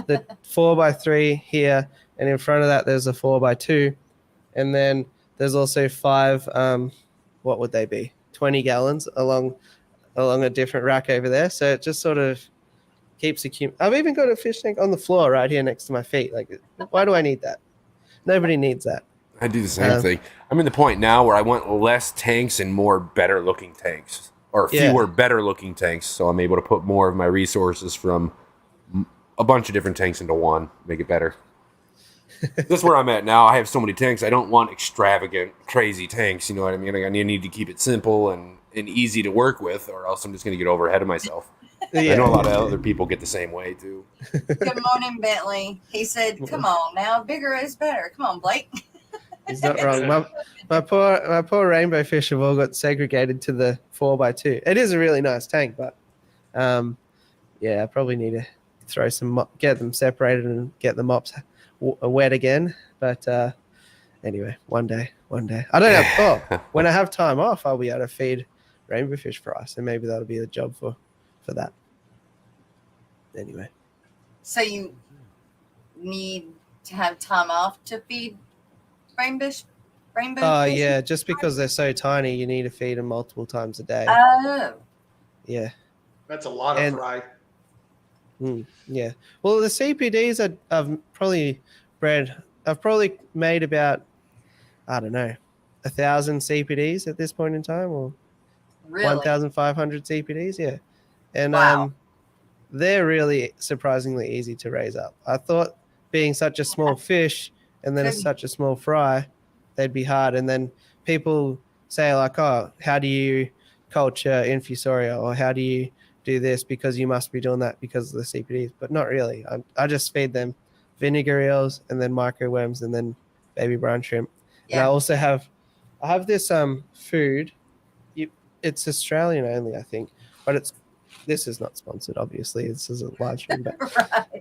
the 4x3 here, and in front of that there's a 4x2, and then there's also 5 what would they be, 20 gallons along a different rack over there. So it just sort of keeps I've even got a fish tank on the floor right here next to my feet. Like, why do I need that? Nobody needs that. I do the same thing. I'm in the point now where I want less tanks and more better looking tanks. or fewer better looking tanks, so I'm able to put more of my resources from a bunch of different tanks into one, make it better. That's where I'm at now. I have so many tanks. I don't want extravagant, crazy tanks. You know what I mean? Like, I need to keep it simple and easy to work with, or else I'm just going to get over ahead of myself. I know a lot of other people get the same way too. Good morning, Bentley. He said, "Come on now, bigger is better." Come on, Blake. He's not wrong. My poor rainbow fish have all got segregated to the 4x2. It is a really nice tank, but I probably need to throw some, get them separated and get the mops wet again. But anyway, one day. I don't have. When I have time off, I'll be able to feed rainbow fish for us, and maybe that'll be the job for that. Anyway. So you need to have time off to feed rainbow fish? Yeah, just because they're so tiny, you need to feed them multiple times a day. Oh. Yeah. That's a lot of fry. Yeah. Well, the CPDs I've probably made about, I don't know, 1,000 CPDs at this point in time, or Really? 1,500 CPDs. Yeah. And wow. They're really surprisingly easy to raise up. I thought being such a small fish and then it's such a small fry, they'd be hard. And then people say like, oh, how do you culture infusoria, or how do you do this, because you must be doing that because of the CPDs, but not really. I just feed them vinegar eels and then microworms and then baby brine shrimp. Yeah. And I also have this food. It's Australian only, I think, but this is not sponsored, obviously. This is a live stream, but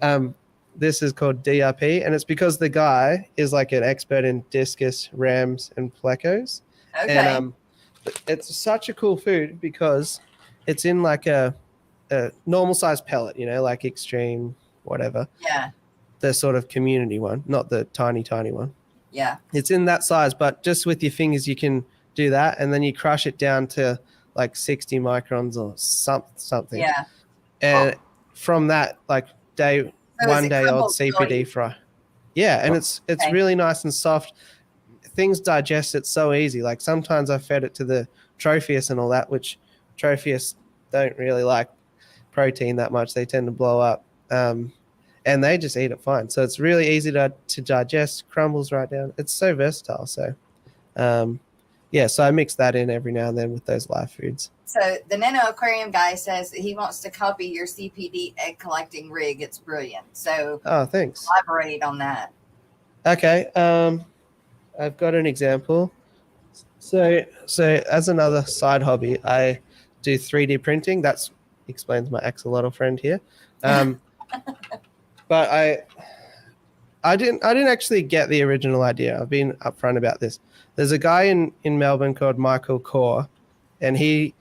right. This is called DRP, and it's because the guy is like an expert in discus, rams, and plecos. Okay. And it's such a cool food because it's in like a normal size pellet, like extreme, whatever. Yeah. The sort of community one, not the tiny one. Yeah. It's in that size, but just with your fingers, you can do that. And then you crush it down to like 60 microns or something. Yeah. And from that, like one day old CPD fry. Yeah. And it's really nice and soft. Things digest it so easy. Like sometimes I fed it to the tropheus and all that, which tropheus don't really like protein that much. They tend to blow up. And they just eat it fine. So it's really easy to digest, crumbles right down. It's so versatile. So, so I mix that in every now and then with those live foods. So the Nano Aquarium guy says that he wants to copy your CPD egg collecting rig. It's brilliant. So thanks. Elaborate on that. Okay. I've got an example. So as another side hobby, I do 3D printing. That explains my axolotl friend here. But I didn't actually get the original idea. I've been upfront about this. There's a guy in Melbourne called Michael Core, and he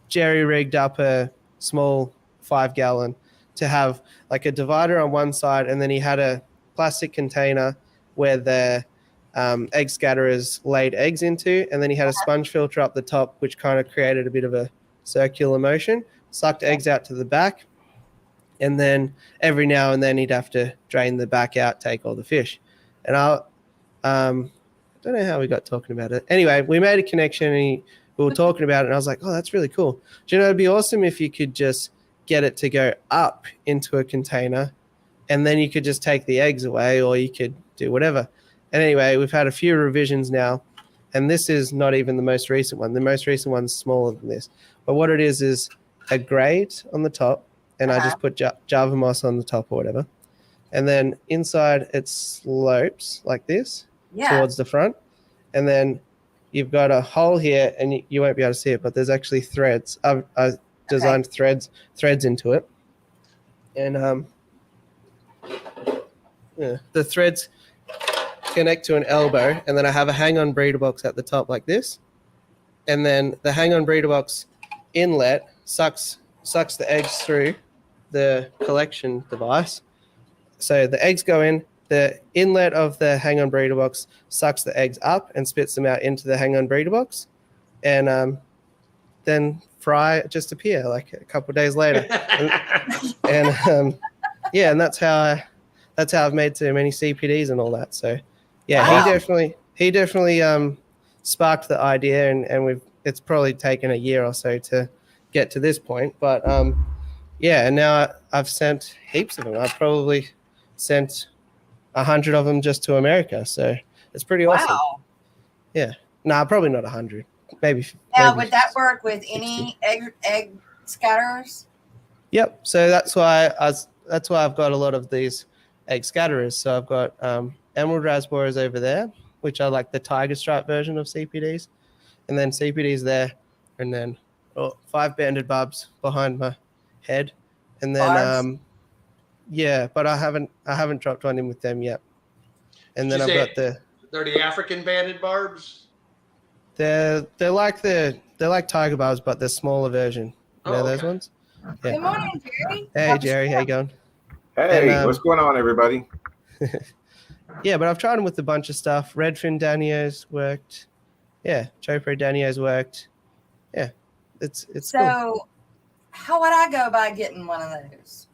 jerry rigged up a small 5-gallon to have like a divider on one side, and then he had a plastic container where the egg scatterers laid eggs into, and then he had a sponge filter up the top, which kind of created a bit of a circular motion, sucked eggs out to the back. And then every now and then he'd have to drain the back out, take all the fish. And I don't know how we got talking about it. Anyway, we made a connection and we were talking about it, and I was like, oh, that's really cool. Do you know, it'd be awesome if you could just get it to go up into a container, and then you could just take the eggs away, or you could do whatever. And anyway, we've had a few revisions now, and this is not even the most recent one. The most recent one's smaller than this. But what it is a grate on the top, and I just put Java moss on the top or whatever. And then inside it slopes like this towards the front. And then you've got a hole here, and you won't be able to see it, but there's actually threads. I've designed threads into it. And the threads connect to an elbow, and then I have a hang-on breeder box at the top like this. And then the hang-on breeder box inlet sucks the eggs through the collection device. So the eggs go in, the inlet of the hang-on breeder box sucks the eggs up and spits them out into the hang-on breeder box, and then fry just appear like a couple of days later. and that's how I've made so many CPDs and all that. So he definitely sparked the idea, and it's probably taken a year or so to get to this point. But yeah, and now I've sent heaps of them. I've probably sent 100 of them just to America. So it's pretty awesome. Wow. Yeah. No, probably not 100. Maybe. Now, maybe would that work with 60. any egg scatterers? Yep. So that's why I've got a lot of these egg scatterers. So I've got emerald raspberries over there, which are like the tiger stripe version of CPDs, and then CPDs there, and then 5 banded barbs behind my head, and then Barbs? yeah, but I haven't dropped one in with them yet. And Did then you I've say got they're the African banded barbs. they're like tiger barbs, but they're smaller version. You know those ones? Yeah. Good morning, Jerry. Hey, Happy Jerry, how you show. going? Hey, And, what's going on, everybody? Yeah, but I've tried them with a bunch of stuff. Redfin Danios worked. Yeah, Chopro Danios worked. Yeah, it's cool. So, how would I go by getting one of those?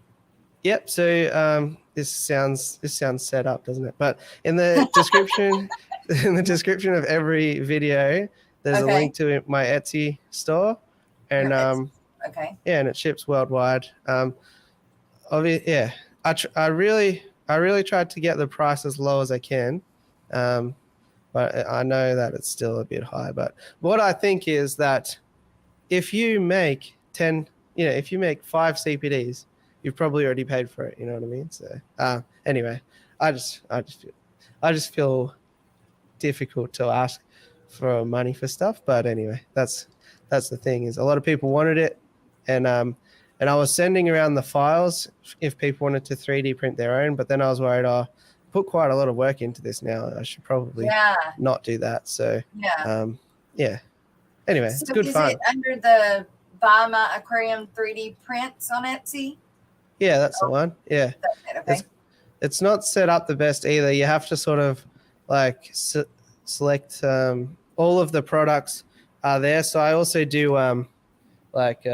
Yep. So this sounds set up, doesn't it? But in the description, in the description of every video, there's a Okay. link to my Etsy store, and Okay. yeah, and it ships worldwide. Yeah, I really tried to get the price as low as I can, but I know that it's still a bit high. But what I think is that if you make 10, if you make 5 CPDs, you've probably already paid for it. You know what I mean? So anyway, I just feel difficult to ask for money for stuff. But anyway, that's the thing, is a lot of people wanted it, and I was sending around the files if people wanted to 3D print their own. But then I was worried, I put quite a lot of work into this now. I should probably not do that. So yeah. Anyway, So it's good is fun. it under the Buy My Aquarium 3D prints on Etsy? Yeah, that's the one. Yeah. That's it, okay. It's not set up the best either. You have to sort of like select all of the products are there. So I also do like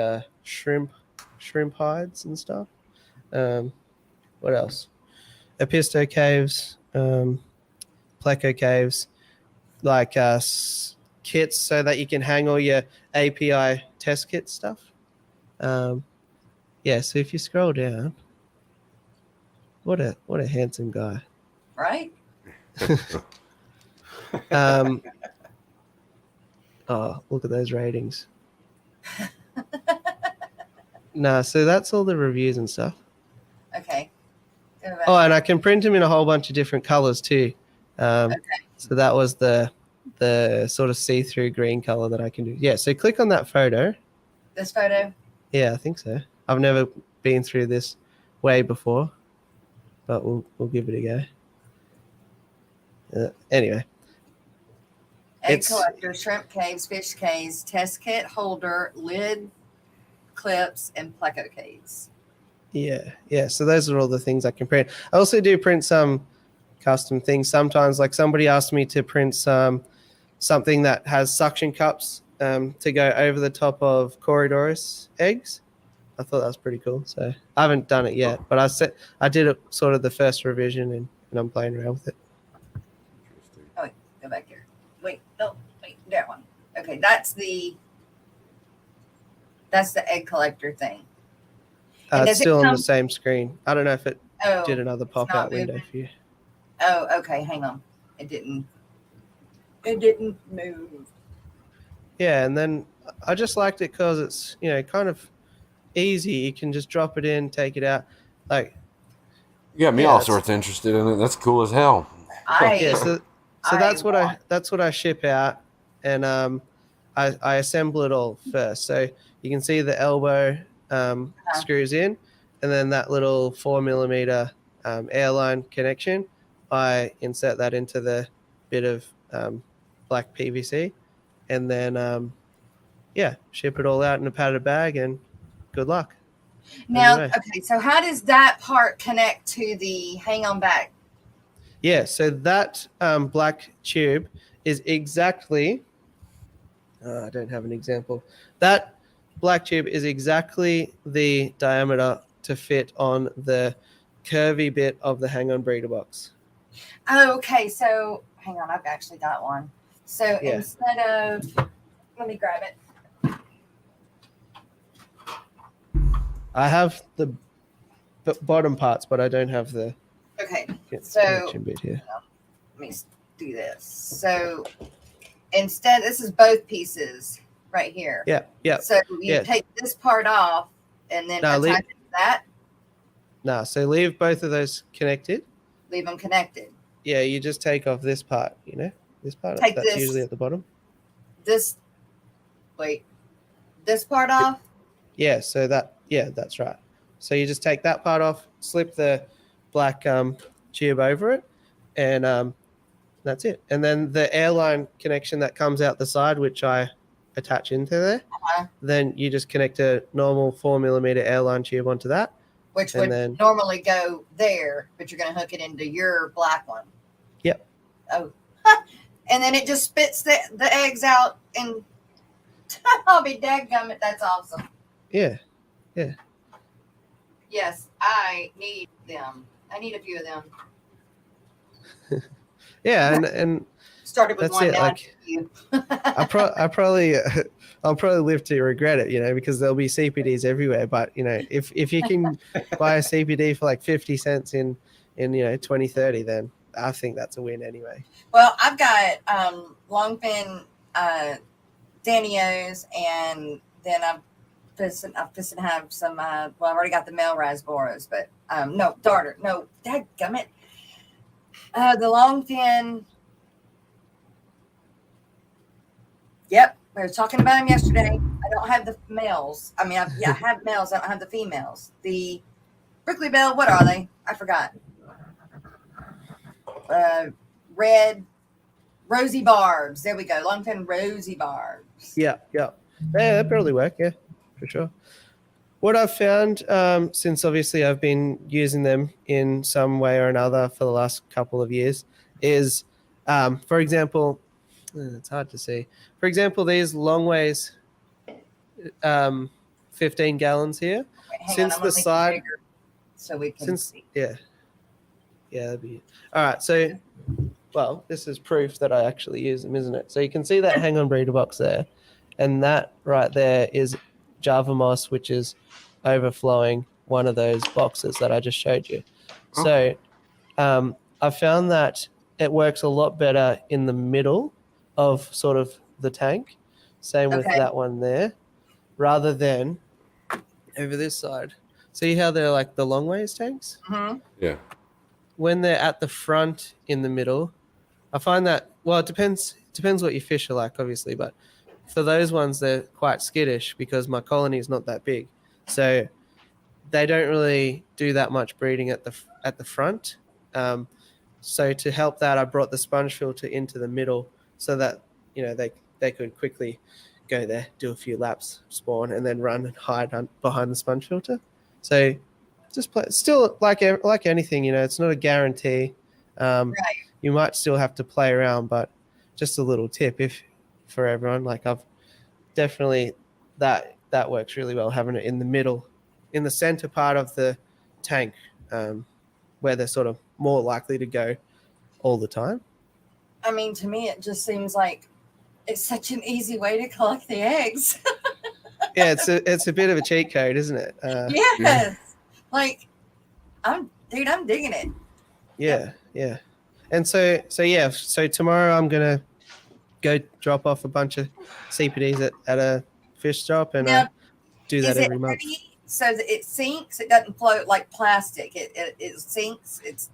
shrimp hides and stuff. What else? Episto caves, pleco caves, like kits so that you can hang all your API test kit stuff. Yeah, so if you scroll down, what a handsome guy. Right? Oh, look at those ratings. No, so that's all the reviews and stuff. Okay. Oh, and I can print them in a whole bunch of different colors too. Okay. So that was the sort of see-through green color that I can do. Yeah, so click on that photo. This photo? Yeah, I think so. I've never been through this way before, but we'll give it a go. Anyway. Egg collector, shrimp caves, fish caves, test kit holder, lid clips, and pleco caves. Yeah. So those are all the things I can print. I also do print some custom things sometimes. Like somebody asked me to print something that has suction cups to go over the top of Corydoris eggs. I thought that was pretty cool. So I haven't done it yet, but I did it sort of the first revision, and I'm playing around with it. Oh, wait, go back here. Wait, that one. Okay, that's the egg collector thing. It's still on the same screen. I don't know if it did another pop-out window moving. for you. Oh, okay, hang on. It didn't move. Yeah, and then I just liked it because it's, kind of easy. You can just drop it in, take it out. Like, You got me all sorts interested in it. That's cool as hell. So that's what I ship out, and I assemble it all first. So you can see the elbow screws in, and then that little 4mm airline connection. I insert that into the bit of black PVC, and then ship it all out in a padded bag, and good luck. Now, Anyway. okay, so how does that part connect to the hang on back? Yeah, so that black tube is exactly, I don't have an example. That black tube is exactly the diameter to fit on the curvy bit of the hang-on breeder box. Oh, okay, so hang on, I've actually got one. So instead of Let me grab it. I have the bottom parts, but I don't have the Okay, so connection bit here. let me do this. So instead, this is both pieces right here. Yeah, yeah. So you take this part off and then attach it to that. No, so leave both of those connected. Leave them connected. Yeah, you just take off this part, this part. Take that's this. usually at the bottom. This part off. Yeah, so that's right. So you just take that part off, slip the black tube over it, and that's it. And then the airline connection that comes out the side, which I attach into there, then you just connect a normal 4mm airline tube onto that. Which would normally go there, but you're going to hook it into your black one. Yep. Oh. And then it just spits the eggs out, and I'll be dadgummit. That's awesome. Yeah. Yes, I need them. I need a few of them. Yeah, and started with that's one. it. Now like, I'll probably live to regret it, because there'll be CPDs everywhere. But if you can buy a CPD for like 50 cents in 2030, then I think that's a win anyway. Well, I've got longfin Danios, and then I'm fixing to have some. Well, I've already got the male rasboras, but no darter. No, dadgummit. The longfin. Yep, we were talking about them yesterday. I don't have the males. I mean, I have males. I don't have the females. The Brickley Bell, what are they? I forgot. Red Rosy Barbs. There we go. Longfin Rosy Barbs. Yeah, that probably work. Yeah, for sure. What I've found, since obviously I've been using them in some way or another for the last couple of years, is, for example, it's hard to see. For example, these long ways, 15 gallons here. Wait, since the side, so we can see. Yeah, that'd be all right. So, well, this is proof that I actually use them, isn't it? So you can see that hang-on breeder box there, and that right there is Java moss, which is overflowing one of those boxes that I just showed you. So, I found that it works a lot better in the middle of sort of the tank, same with that one there, rather than over this side. See how they're like the long ways tanks? Mm-hmm. Yeah. When they're at the front in the middle, I find that, well, it depends what your fish are like, obviously, but for those ones, they're quite skittish because my colony is not that big. So they don't really do that much breeding at the front. So to help that, I brought the sponge filter into the middle so that, they could quickly go there, do a few laps, spawn, and then run and hide behind the sponge filter. So just play. Still, like anything, it's not a guarantee. Right. You might still have to play around, but just a little tip for everyone. Like I've definitely that works really well, having it in the middle, in the center part of the tank, where they're sort of more likely to go all the time. I mean, to me, it just seems like it's such an easy way to collect the eggs. Yeah, it's a bit of a cheat code, isn't it? Yes. Like, I'm digging it. Yeah. And so tomorrow I'm gonna go drop off a bunch of CPDs at a fish shop, and do that every month. So that it sinks. It doesn't float like plastic. It sinks. It's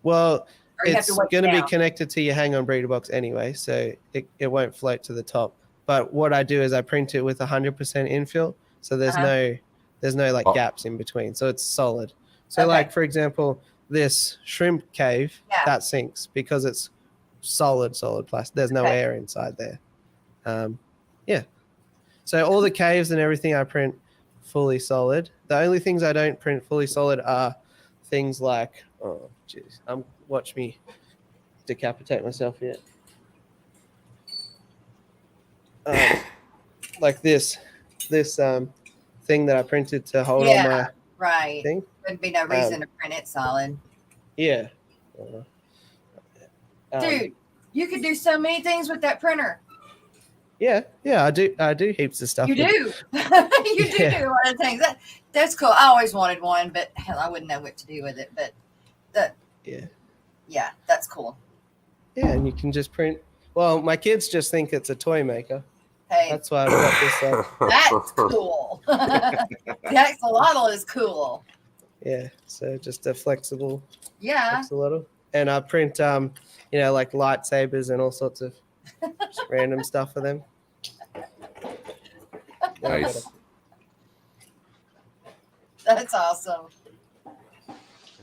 going to be connected to your hang-on breeder box anyway, so it won't float to the top. But what I do is I print it with 100% infill, so there's no like gaps in between, so it's solid. So like for example, this shrimp cave that sinks because it's solid plastic. There's no air inside there. So all the caves and everything I print fully solid. The only things I don't print fully solid are things like, watch me decapitate myself here. Like this thing that I printed to hold on my thing. Wouldn't be no reason to print it solid. Yeah. Dude, you could do so many things with that printer. Yeah, I do heaps of stuff. You do. You Yeah. do a lot of things. That's cool. I always wanted one, but hell, I wouldn't know what to do with it. But yeah, that's cool. Yeah, and you can just print. Well, my kids just think it's a toy maker. Hey, That's why I've got this. that's cool. The axolotl is cool. Yeah, so just a flexible Yeah. axolotl, and I print like lightsabers and all sorts of just random stuff for them. Nice. That's awesome.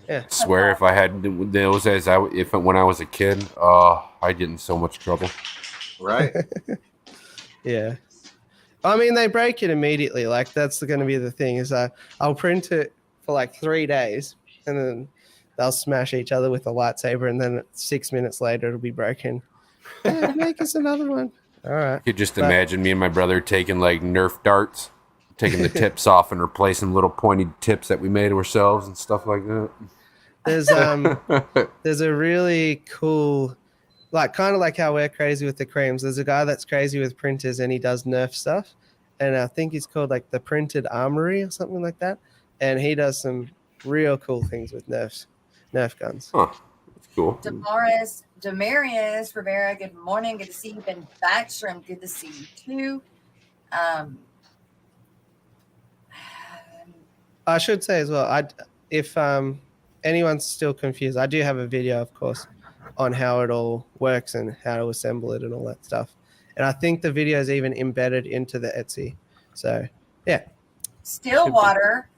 Yeah. Swear if I had those when I was a kid, I'd get in so much trouble. Right. Yeah. I mean, they break it immediately. Like, that's going to be the thing is I'll print it for like 3 days and then they'll smash each other with a lightsaber. And then 6 minutes later, it'll be broken. Yeah, make us another one. All right. You could just imagine me and my brother taking like Nerf darts, taking the tips off and replacing little pointy tips that we made ourselves and stuff like that. There's a really cool, like kind of like how we're crazy with the creams. There's a guy that's crazy with printers and he does Nerf stuff. And I think he's called like the Printed Armory or something like that. And he does some real cool things with Nerf guns. Huh. That's cool. Demarius Rivera, good morning. Good to see you. Ben Backstrom, good to see you too. I should say as well, if anyone's still confused, I do have a video, of course, on how it all works and how to assemble it and all that stuff. And I think the video is even embedded into the Etsy. So, yeah. Stillwater,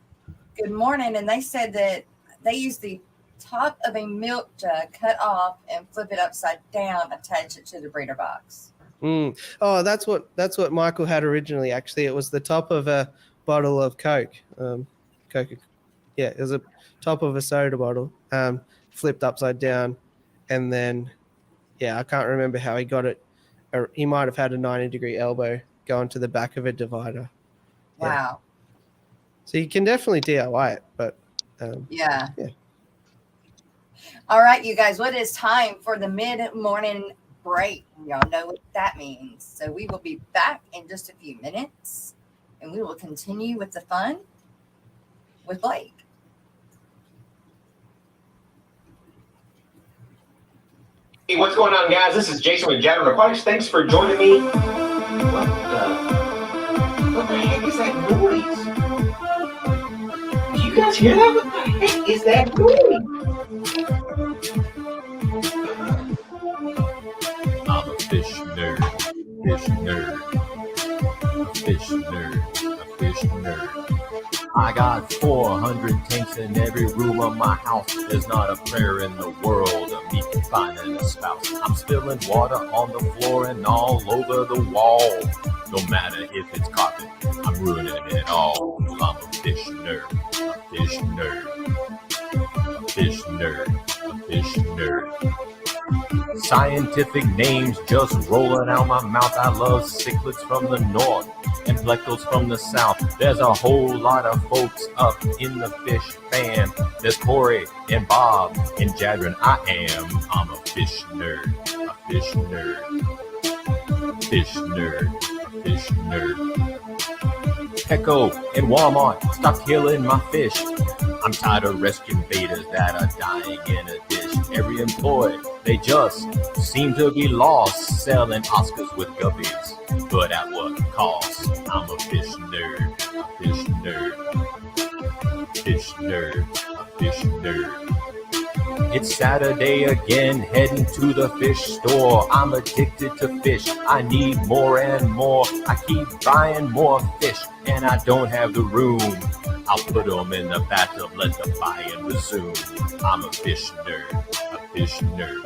good morning. And they said that they use the top of a milk jug, cut off and flip it upside down, attach it to the breeder box. Oh, that's what Michael had originally. Actually, it was the top of a bottle of Coke. It was a top of a soda bottle, flipped upside down, and then, I can't remember how he got it. Or he might have had a 90-degree elbow going to the back of a divider. Wow. Yeah. So you can definitely DIY it, but yeah. All right, you guys, what is time for the mid-morning break? Y'all know what that means. So we will be back in just a few minutes, and we will continue with the fun with Blake. Hey, what's going on, guys? This is Jason with Aquatic and Reptile. Thanks for joining me. What the heck is that noise? Do you guys hear that? What the heck is that noise? I'm a fish nerd, a fish nerd. I got 400 tanks in every room of my house. There's not a prayer in the world of me finding a spouse. I'm spilling water on the floor and all over the wall. No matter if it's carpet, I'm ruining it all. I'm a fish nerd, a fish nerd, a fish nerd, a fish nerd. Scientific names just rolling out my mouth. I love cichlids from the north and plecos from the south. There's a whole lot of folks up in the fish fam. There's Corey and Bob and Jadron. I'm a fish nerd, a fish nerd, fish nerd, a fish nerd. Petco and Walmart, stop killing my fish. I'm tired of rescuing betas that are dying in a dish. Every employee, they just seem to be lost, selling Oscars with guppies, but at what cost? I'm a fish nerd, a fish nerd, fish nerd, a fish nerd. It's Saturday again, heading to the fish store. I'm addicted to fish, I need more and more. I keep buying more fish, and I don't have the room. I'll put them in the bathtub, let the buying resume. I'm a fish nerd, a fish nerd,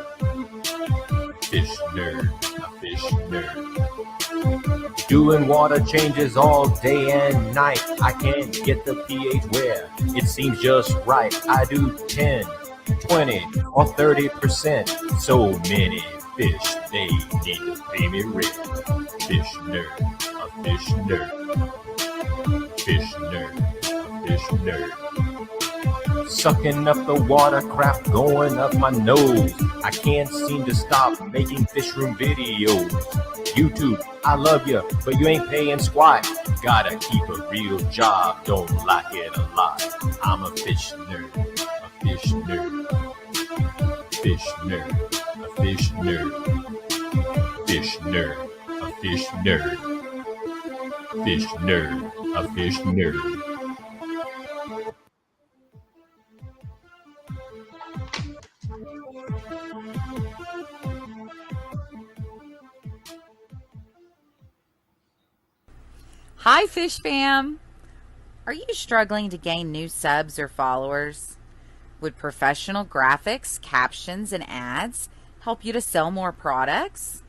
fish nerd, a fish nerd. Doing water changes all day and night. I can't get the pH where it seems just right. I do 10, 20, or 30%. So many fish, they need to pay me rent. Fish nerd, a fish nerd, fish nerd, a fish nerd. Sucking up the watercraft going up my nose. I can't seem to stop making fish room videos. YouTube, I love you, but you ain't paying squat. Gotta keep a real job, don't like it a lot. I'm a fish nerd, a fish nerd, fish nerd, a fish nerd, fish nerd, a fish nerd, fish nerd, a fish nerd. Hi, Fish Fam! Are you struggling to gain new subs or followers? Would professional graphics, captions, and ads help you to sell more products?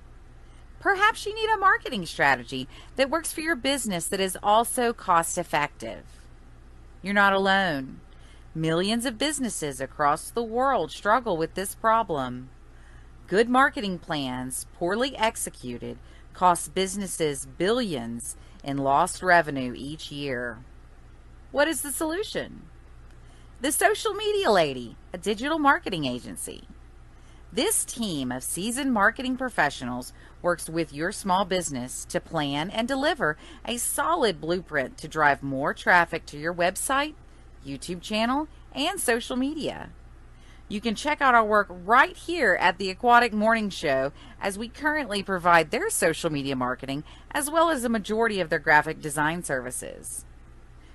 Perhaps you need a marketing strategy that works for your business that is also cost effective. You're not alone. Millions of businesses across the world struggle with this problem. Good marketing plans, poorly executed, cost businesses billions in lost revenue each year. What is the solution? The Social Media Lady, a digital marketing agency. This team of seasoned marketing professionals works with your small business to plan and deliver a solid blueprint to drive more traffic to your website, YouTube channel, and social media. You can check out our work right here at the Aquatic Morning Show, as we currently provide their social media marketing as well as a majority of their graphic design services.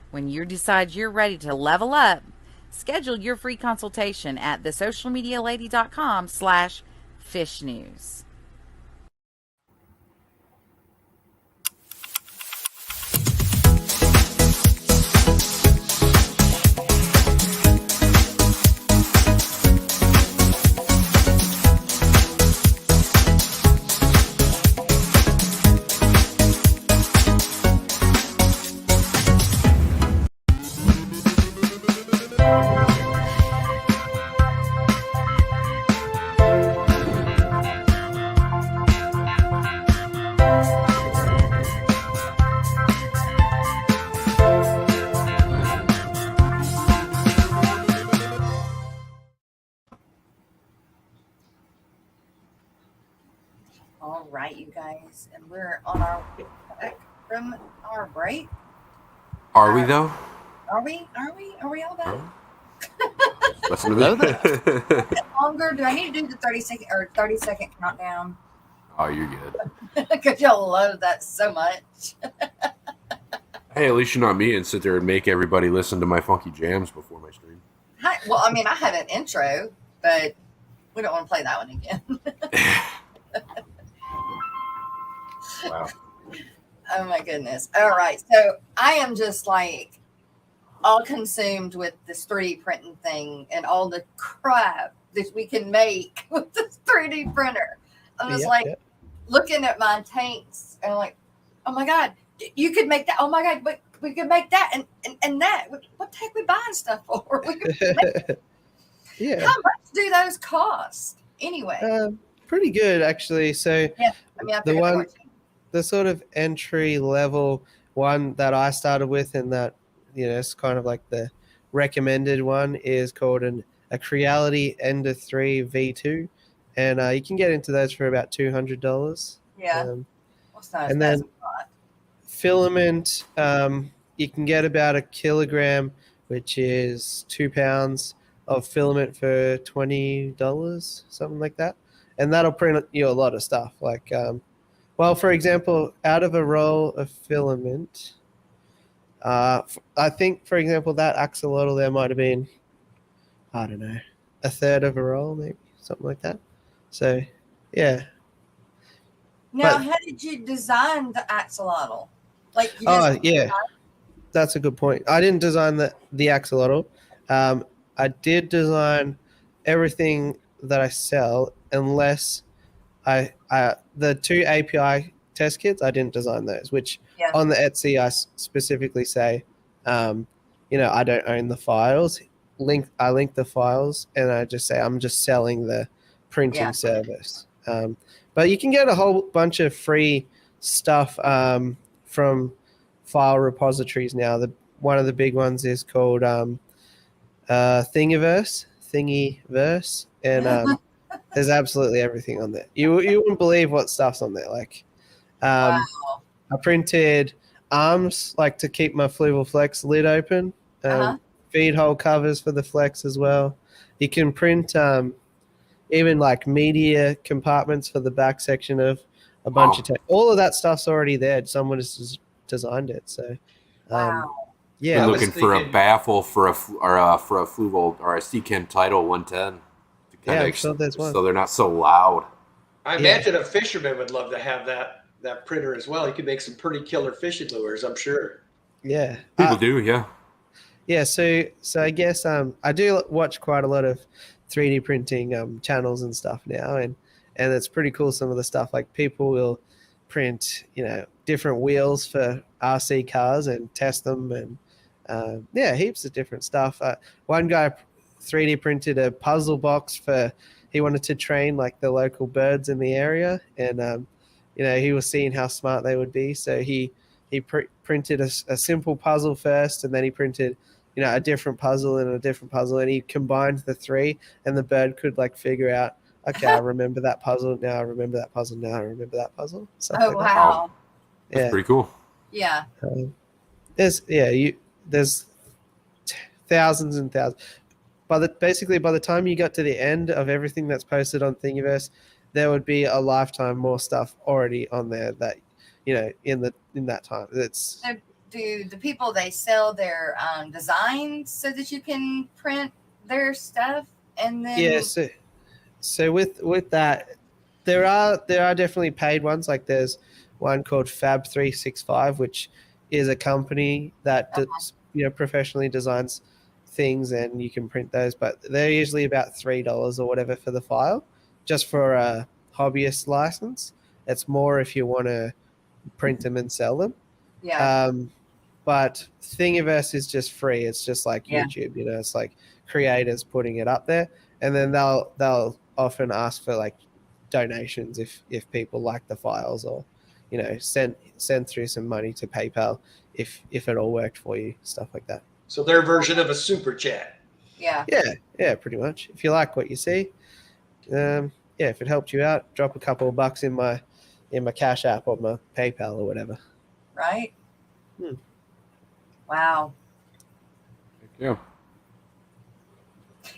When you decide you're ready to level up, schedule your free consultation at thesocialmedialady.com/fishnews. All right, you guys, and we're on our way back from our break. Are we though? Are we? Are we all back? Listen to A bit longer? Do I need to do the 30-second countdown? Oh, you're good. Because y'all love that so much. Hey, at least you're not me and sit there and make everybody listen to my funky jams before my stream. Hi. Well, I mean, I had an intro, but we don't want to play that one again. Wow. Oh my goodness. All right. So I am just like all consumed with this 3D printing thing and all the crap that we can make with this 3D printer. I'm just looking at my tanks and I'm like, oh my God, you could make that. Oh my God, but we could make that and that. What the heck we buying stuff for? Yeah. How much do those cost anyway? Pretty good, actually. So Yeah. I mean, I the sort of entry level one that I started with, and that, you know, it's kind of like the recommended one, is called a Creality Ender 3 V2, and you can get into those for about $200. Yeah. And then filament, you can get about a kilogram, which is 2 pounds of filament for $20, something like that, and that'll print you a lot of stuff. Like, well, for example, out of a roll of filament, I think, for example, that axolotl there might have been, I don't know, a third of a roll, maybe something like that. So, yeah. Now, how did you design the axolotl? Like, yeah, that's a good point. I didn't design the axolotl. I did design everything that I sell, unless the 2 API test kits, I didn't design those, which on the Etsy I specifically say, you know, I don't own the files. I link the files, and I just say I'm just selling the printing service. But you can get a whole bunch of free stuff from file repositories now. One of the big ones is called Thingiverse, and there's absolutely everything on there. You wouldn't believe what stuff's on there. Like, Wow. I printed arms like to keep my Fluval Flex lid open. Feed hole covers for the Flex as well. You can print even like media compartments for the back section of a bunch of all of that stuff's already there. Someone has designed it. So, Wow. yeah, Been I was looking for a thinking- baffle for a Fluval or a Seachem Title 110. Yeah, I'm sure there's one. So they're not so loud. I imagine a fisherman would love to have that printer as well. He could make some pretty killer fishing lures, I'm sure. Yeah, People do, yeah. Yeah, so I guess I do watch quite a lot of 3D printing channels and stuff now, and it's pretty cool. Some of the stuff, like people will print, different wheels for RC cars and test them, and heaps of different stuff. One guy 3D printed a puzzle box for, he wanted to train like the local birds in the area, and he was seeing how smart they would be, so he printed a simple puzzle first, and then he printed a different puzzle and a different puzzle, and he combined the three, and the bird could like figure out, okay, I remember that puzzle now, I remember that puzzle now, I remember that puzzle. Oh, wow. That's pretty cool. Yeah. There's thousands and thousands. By the time you got to the end of everything that's posted on Thingiverse, there would be a lifetime more stuff already on there that in that time. It's Do the people, they sell their designs so that you can print their stuff, and then so with that, there are definitely paid ones. Like there's one called Fab365, which is a company that professionally designs things, and you can print those, but they're usually about $3 or whatever for the file, just for a hobbyist license. It's more if you want to print them and sell them. Yeah. But Thingiverse is just free. It's just like YouTube, it's like creators putting it up there, and then they'll often ask for like donations if people like the files, or send through some money to PayPal if it all worked for you, stuff like that. So their version of a super chat. Yeah. Yeah, pretty much. If you like what you see, if it helped you out, drop a couple of bucks in my Cash App or my PayPal or whatever. Right. Wow. Yeah.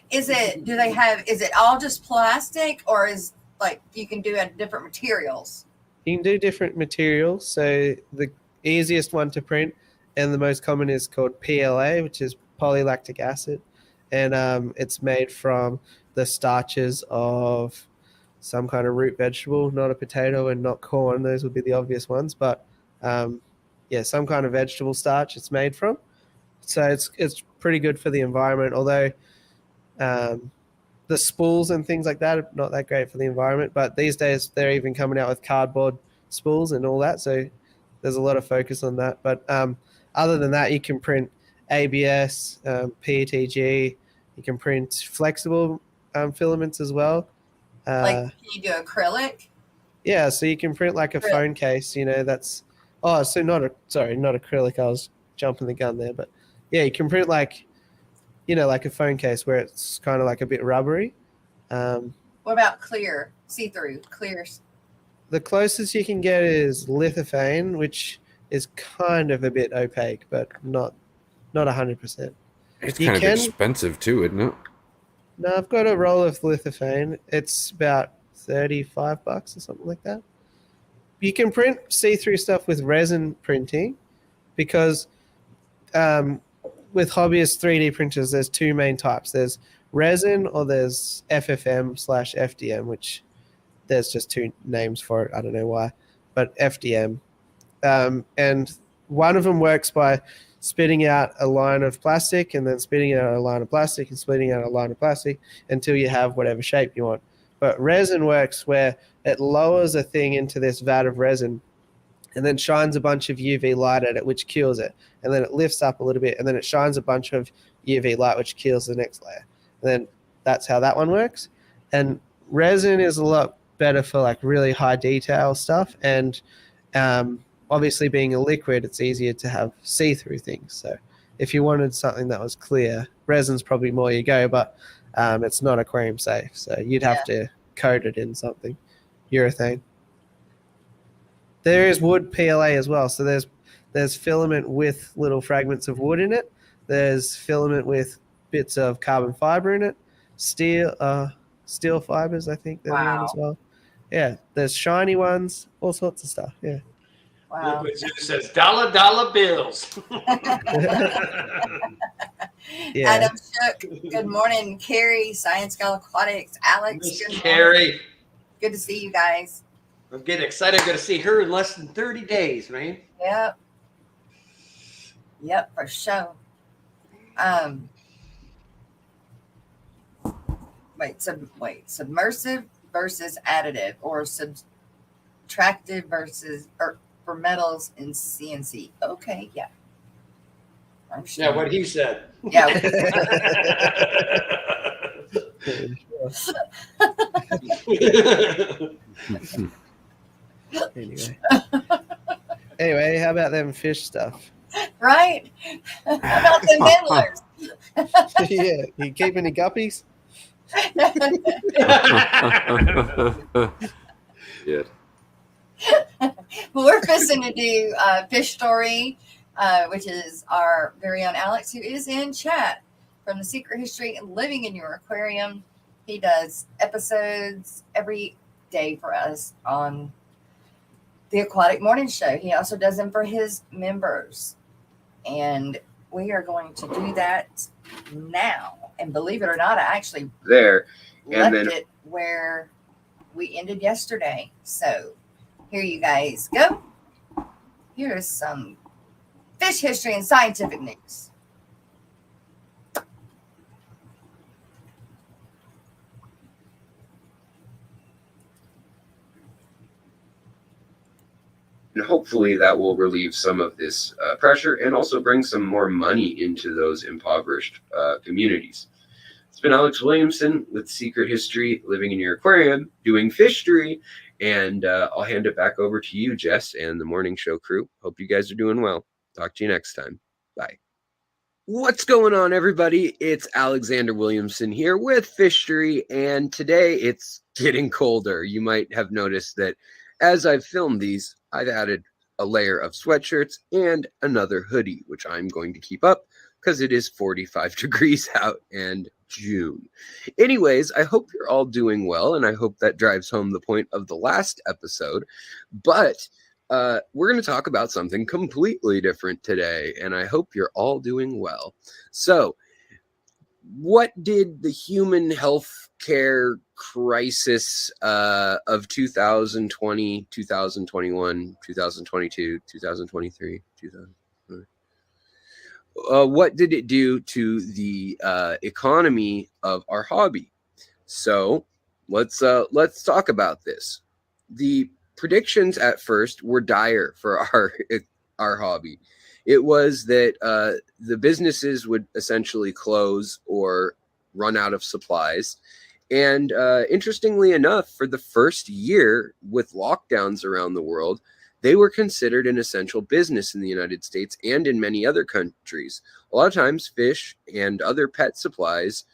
Is it all just plastic, or is like you can do different materials? You can do different materials. So the easiest one to print and the most common is called PLA, which is polylactic acid, and it's made from the starches of some kind of root vegetable, not a potato and not corn. Those would be the obvious ones, but some kind of vegetable starch it's made from. So it's pretty good for the environment, although the spools and things like that are not that great for the environment. But these days they're even coming out with cardboard spools and all that, so there's a lot of focus on that. But other than that, you can print ABS, PETG. You can print flexible filaments as well. Can you do acrylic? Yeah, so you can print like a phone case. That's not acrylic. I was jumping the gun there, but yeah, you can print like a phone case where it's kind of like a bit rubbery. What about clear, see-through, clear? The closest you can get is lithophane, which is kind of a bit opaque, but not 100%. It's kind of expensive too, isn't it? No, I've got a roll of lithophane. It's about $35 or something like that. You can print see-through stuff with resin printing, because with hobbyist 3D printers, there's two main types. There's resin, or there's FFM/FDM, which there's just two names for it. I don't know why, but FDM. And one of them works by spitting out a line of plastic, and then spitting out a line of plastic, and spitting out a line of plastic until you have whatever shape you want. But resin works where it lowers a thing into this vat of resin and then shines a bunch of UV light at it, which kills it. And then it lifts up a little bit, and then it shines a bunch of UV light, which kills the next layer. And then that's how that one works. And resin is a lot better for like really high detail stuff. And obviously being a liquid, it's easier to have see-through things. So if you wanted something that was clear, resin's probably more you go, but it's not aquarium safe. So you'd have to coat it in something, urethane. There is wood PLA as well. So there's filament with little fragments of wood in it. There's filament with bits of carbon fiber in it. Steel fibers, I think there's one as well. Yeah, there's shiny ones, all sorts of stuff. Yeah. Wow. Liquid Zeus says dollar bills. Yeah. Adam Shook. Good morning, Carrie, Science Gal Aquatics, Alex. Miss Good Carrie. morning. Good to see you guys. I'm getting excited. I'm going to see her in less than 30 days, man. Yep, for sure. Submersive versus additive, or subtractive versus, or for metals in CNC. Okay, yeah. I'm sure. Yeah, what he said. Yeah. Anyway, how about them fish stuff? Right? How about the handlers? Yeah, you keep any guppies? Good. Well, we're fixing to do Fish Story, which is our very own Alex, who is in chat from The Secret History of Living in Your Aquarium. He does episodes every day for us on the Aquatic Morning Show. He also does them for his members. And we are going to do that now. And believe it or not, I actually left it where we ended yesterday. So here you guys go. Here's some fish history and scientific news. And hopefully that will relieve some of this pressure and also bring some more money into those impoverished communities. It's been Alex Williamson with Secret History, Living in Your Aquarium, doing Fishtory, and I'll hand it back over to you, Jess, and the morning show crew. Hope you guys are doing well. Talk to you next time. Bye. What's going on, everybody? It's Alexander Williamson here with Fishtory, and today it's getting colder. You might have noticed that as I've filmed these, I've added a layer of sweatshirts and another hoodie, which I'm going to keep up because it is 45 degrees out and June. Anyways, I hope you're all doing well, and I hope that drives home the point of the last episode. But we're going to talk about something completely different today, and I hope you're all doing well. So, what did the human health care crisis of 2020, 2021, 2022, 2023, what did it do to the economy of our hobby? So let's talk about this. The predictions at first were dire for our hobby. It was that the businesses would essentially close or run out of supplies. And interestingly enough, for the first year with lockdowns around the world, they were considered an essential business in the United States and in many other countries. A lot of times, fish and other pet supplies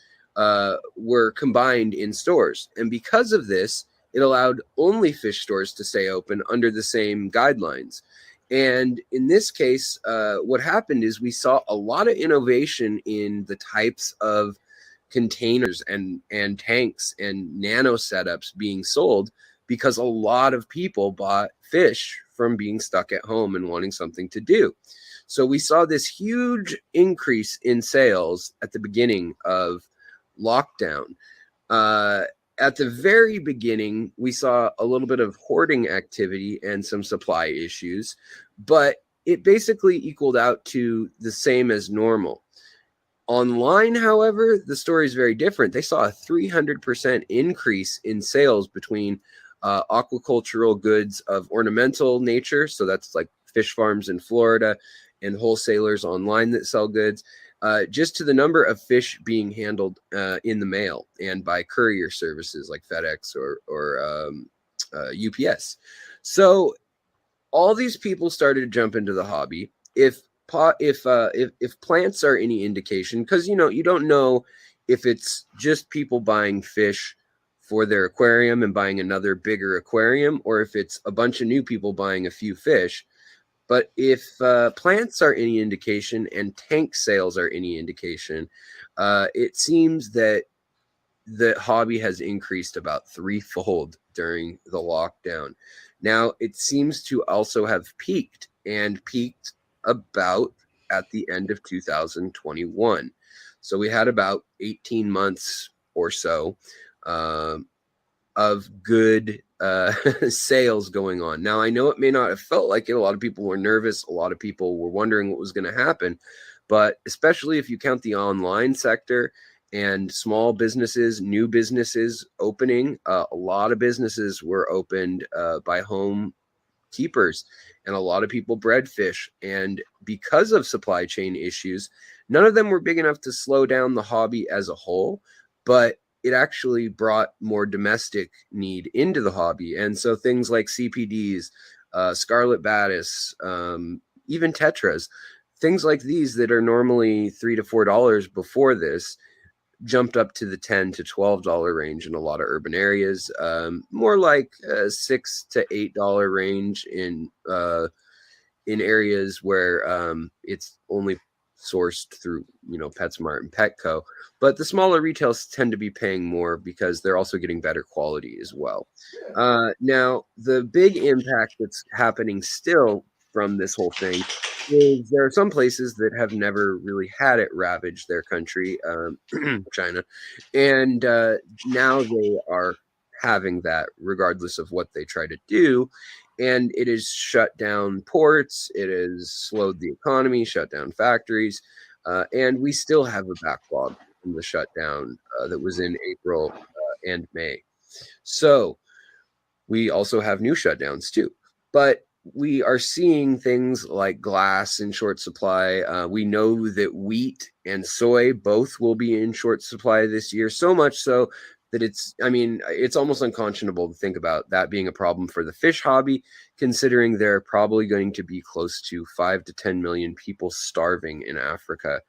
were combined in stores. And because of this, it allowed only fish stores to stay open under the same guidelines. And in this case, what happened is we saw a lot of innovation in the types of containers and tanks and nano setups being sold, because a lot of people bought fish from being stuck at home and wanting something to do. So we saw this huge increase in sales at the beginning of lockdown. At the very beginning, we saw a little bit of hoarding activity and some supply issues, but it basically equaled out to the same as normal. Online, however, the story is very different. They saw a 300% increase in sales between aquacultural goods of ornamental nature. So that's like fish farms in Florida and wholesalers online that sell goods, just to the number of fish being handled in the mail and by courier services like FedEx or UPS. So all these people started to jump into the hobby. If if plants are any indication, because you don't know if it's just people buying fish for their aquarium and buying another bigger aquarium, or if it's a bunch of new people buying a few fish. But if plants are any indication and tank sales are any indication, it seems that the hobby has increased about threefold during the lockdown. Now, it seems to also have peaked about at the end of 2021. So we had about 18 months or so of good sales going on. Now, I know it may not have felt like it. A lot of people were nervous. A lot of people were wondering what was going to happen. But especially if you count the online sector and small businesses, new businesses opening, a lot of businesses were opened by home keepers, and a lot of people bred fish. And because of supply chain issues, none of them were big enough to slow down the hobby as a whole, but it actually brought more domestic need into the hobby. And so things like CPDs, Scarlet Batis, even Tetras, things like these that are normally $3 to $4 before this jumped up to the $10 to $12 range in a lot of urban areas, more like $6 to $8 range in areas where it's only sourced through PetSmart and Petco. But the smaller retails tend to be paying more because they're also getting better quality as well. Now, the big impact that's happening still from this whole thing is there are some places that have never really had it ravage their country, China, and now they are having that regardless of what they try to do. And it has shut down ports, it has slowed the economy, shut down factories, and we still have a backlog from the shutdown that was in April and May. So we also have new shutdowns too. But we are seeing things like glass in short supply. We know that wheat and soy both will be in short supply this year, so much so that it's almost unconscionable to think about that being a problem for the fish hobby, considering there are probably going to be close to 5 to 10 million people starving in Africa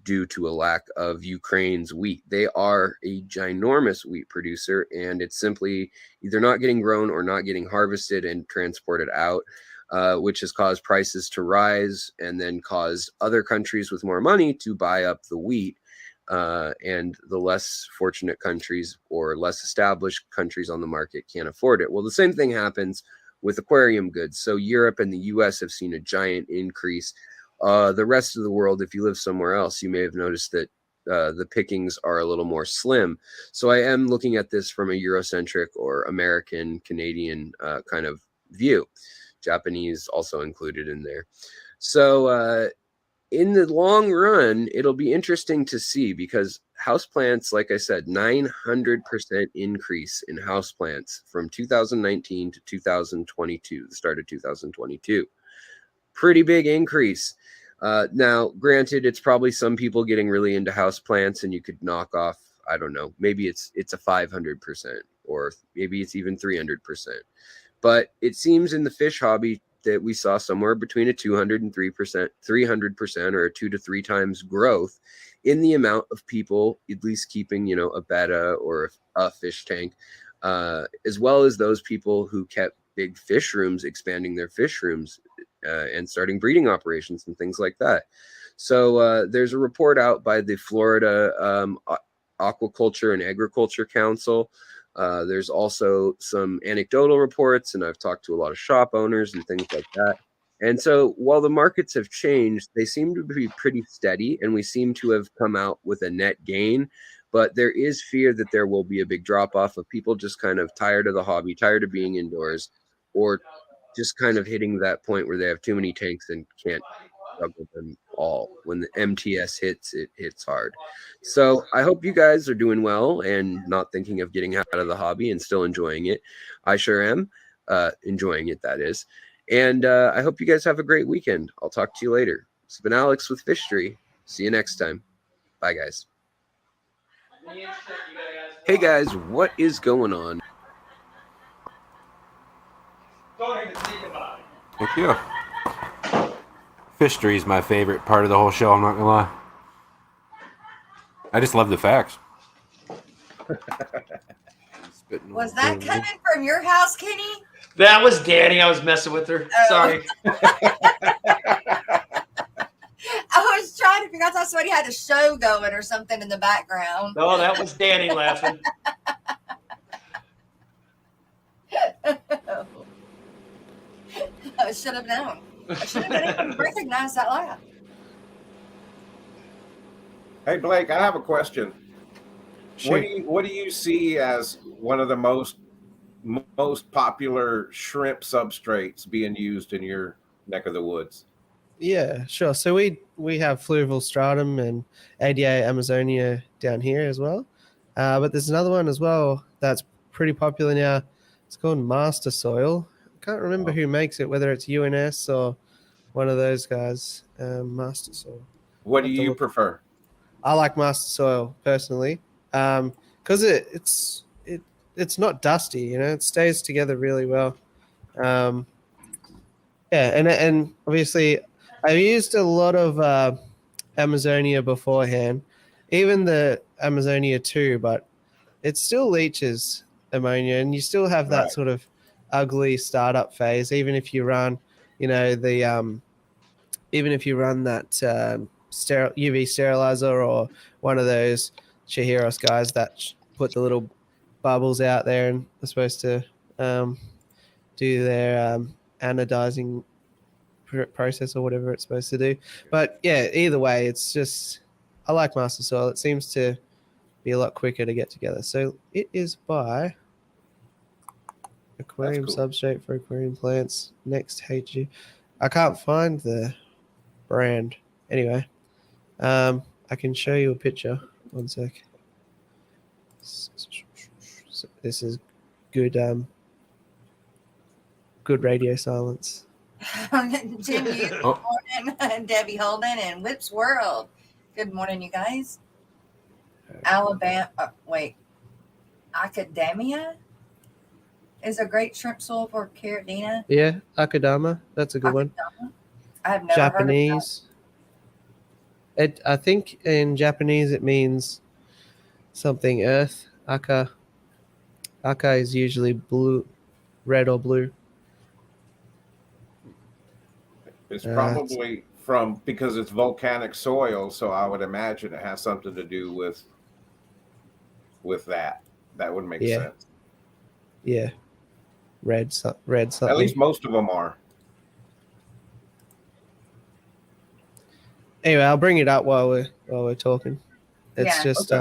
due to a lack of Ukraine's wheat. They are a ginormous wheat producer, and it's simply either not getting grown or not getting harvested and transported out, which has caused prices to rise and then caused other countries with more money to buy up the wheat. And the less fortunate countries or less established countries on the market can't afford it. Well, the same thing happens with aquarium goods. So Europe and the US have seen a giant increase. The rest of the world, if you live somewhere else, you may have noticed that the pickings are a little more slim. So I am looking at this from a Eurocentric or American, Canadian kind of view. Japanese also included in there. So in the long run, it'll be interesting to see, because houseplants, like I said, 900% increase in houseplants from 2019 to 2022, the start of 2022. Pretty big increase. Now, granted, it's probably some people getting really into houseplants, and you could knock off, I don't know, maybe it's a 500%, or maybe it's even 300%. But it seems in the fish hobby that we saw somewhere between a 300%, or a 2 to 3 times growth in the amount of people at least keeping, a betta or a fish tank, as well as those people who kept big fish rooms, expanding their fish rooms and starting breeding operations and things like that. So there's a report out by the Florida Aquaculture and Agriculture Council. There's also some anecdotal reports, and I've talked to a lot of shop owners and things like that. And so while the markets have changed, they seem to be pretty steady, and we seem to have come out with a net gain. But there is fear that there will be a big drop off of people just kind of tired of the hobby, tired of being indoors, or just kind of hitting that point where they have too many tanks and can't juggle them all. When the MTS hits, it hits hard. So I hope you guys are doing well and not thinking of getting out of the hobby and still enjoying it. I sure am enjoying it, that is. And I hope you guys have a great weekend. I'll talk to you later. It's been Alex with Fishery. See you next time. Bye, guys. Hey, guys, what is going on? Don't even think about it. Thank you. Fishery is my favorite part of the whole show. I'm not gonna lie. I just love the facts. Was that coming from your house, Kenny? That was Danny. I was messing with her. Oh. Sorry. I was trying to figure out if somebody had a show going or something in the background. No, that was Danny laughing. I should have known. I should have been able to recognize that laugh. Hey Blake, I have a question. Sure. What do you see as one of the most popular shrimp substrates being used in your neck of the woods? Yeah, sure. So we have fluvial stratum and ADA Amazonia down here as well. But there's another one as well that's pretty popular now. It's called Master Soil. I can't remember who makes it, whether it's UNS or one of those guys. Master Soil. What do you prefer? I like Master Soil personally, because it's not dusty. You know, it stays together really well. Yeah, and obviously, I've used a lot of Amazonia beforehand, even the Amazonia 2, but it still leaches ammonia, and you still have that sort of ugly startup phase, even if you run, you know, the even if you run that UV sterilizer or one of those Chihiros guys that put the little bubbles out there and are supposed to do their anodizing process or whatever it's supposed to do. But yeah, either way, it's just, I like Master Soil. It seems to be a lot quicker to get together. So it is by Aquarium Substrate for Aquarium Plants. Next HG. I can't find the brand. Anyway, I can show you a picture. One sec. So this is good. Good radio silence. Jim, good morning. Debbie Holden and Whip's World. Good morning, you guys. Alabama. Academia is a great shrimp soil for Caridina. Yeah, Akadama. That's a good one. I have never Japanese. Heard of that. I think in Japanese it means something earth. Aka is usually blue, red or blue. It's probably because it's volcanic soil, so I would imagine it has something to do with that. That would make sense. Yeah. Red something. At least most of them are. Anyway, I'll bring it up while we're talking. It's just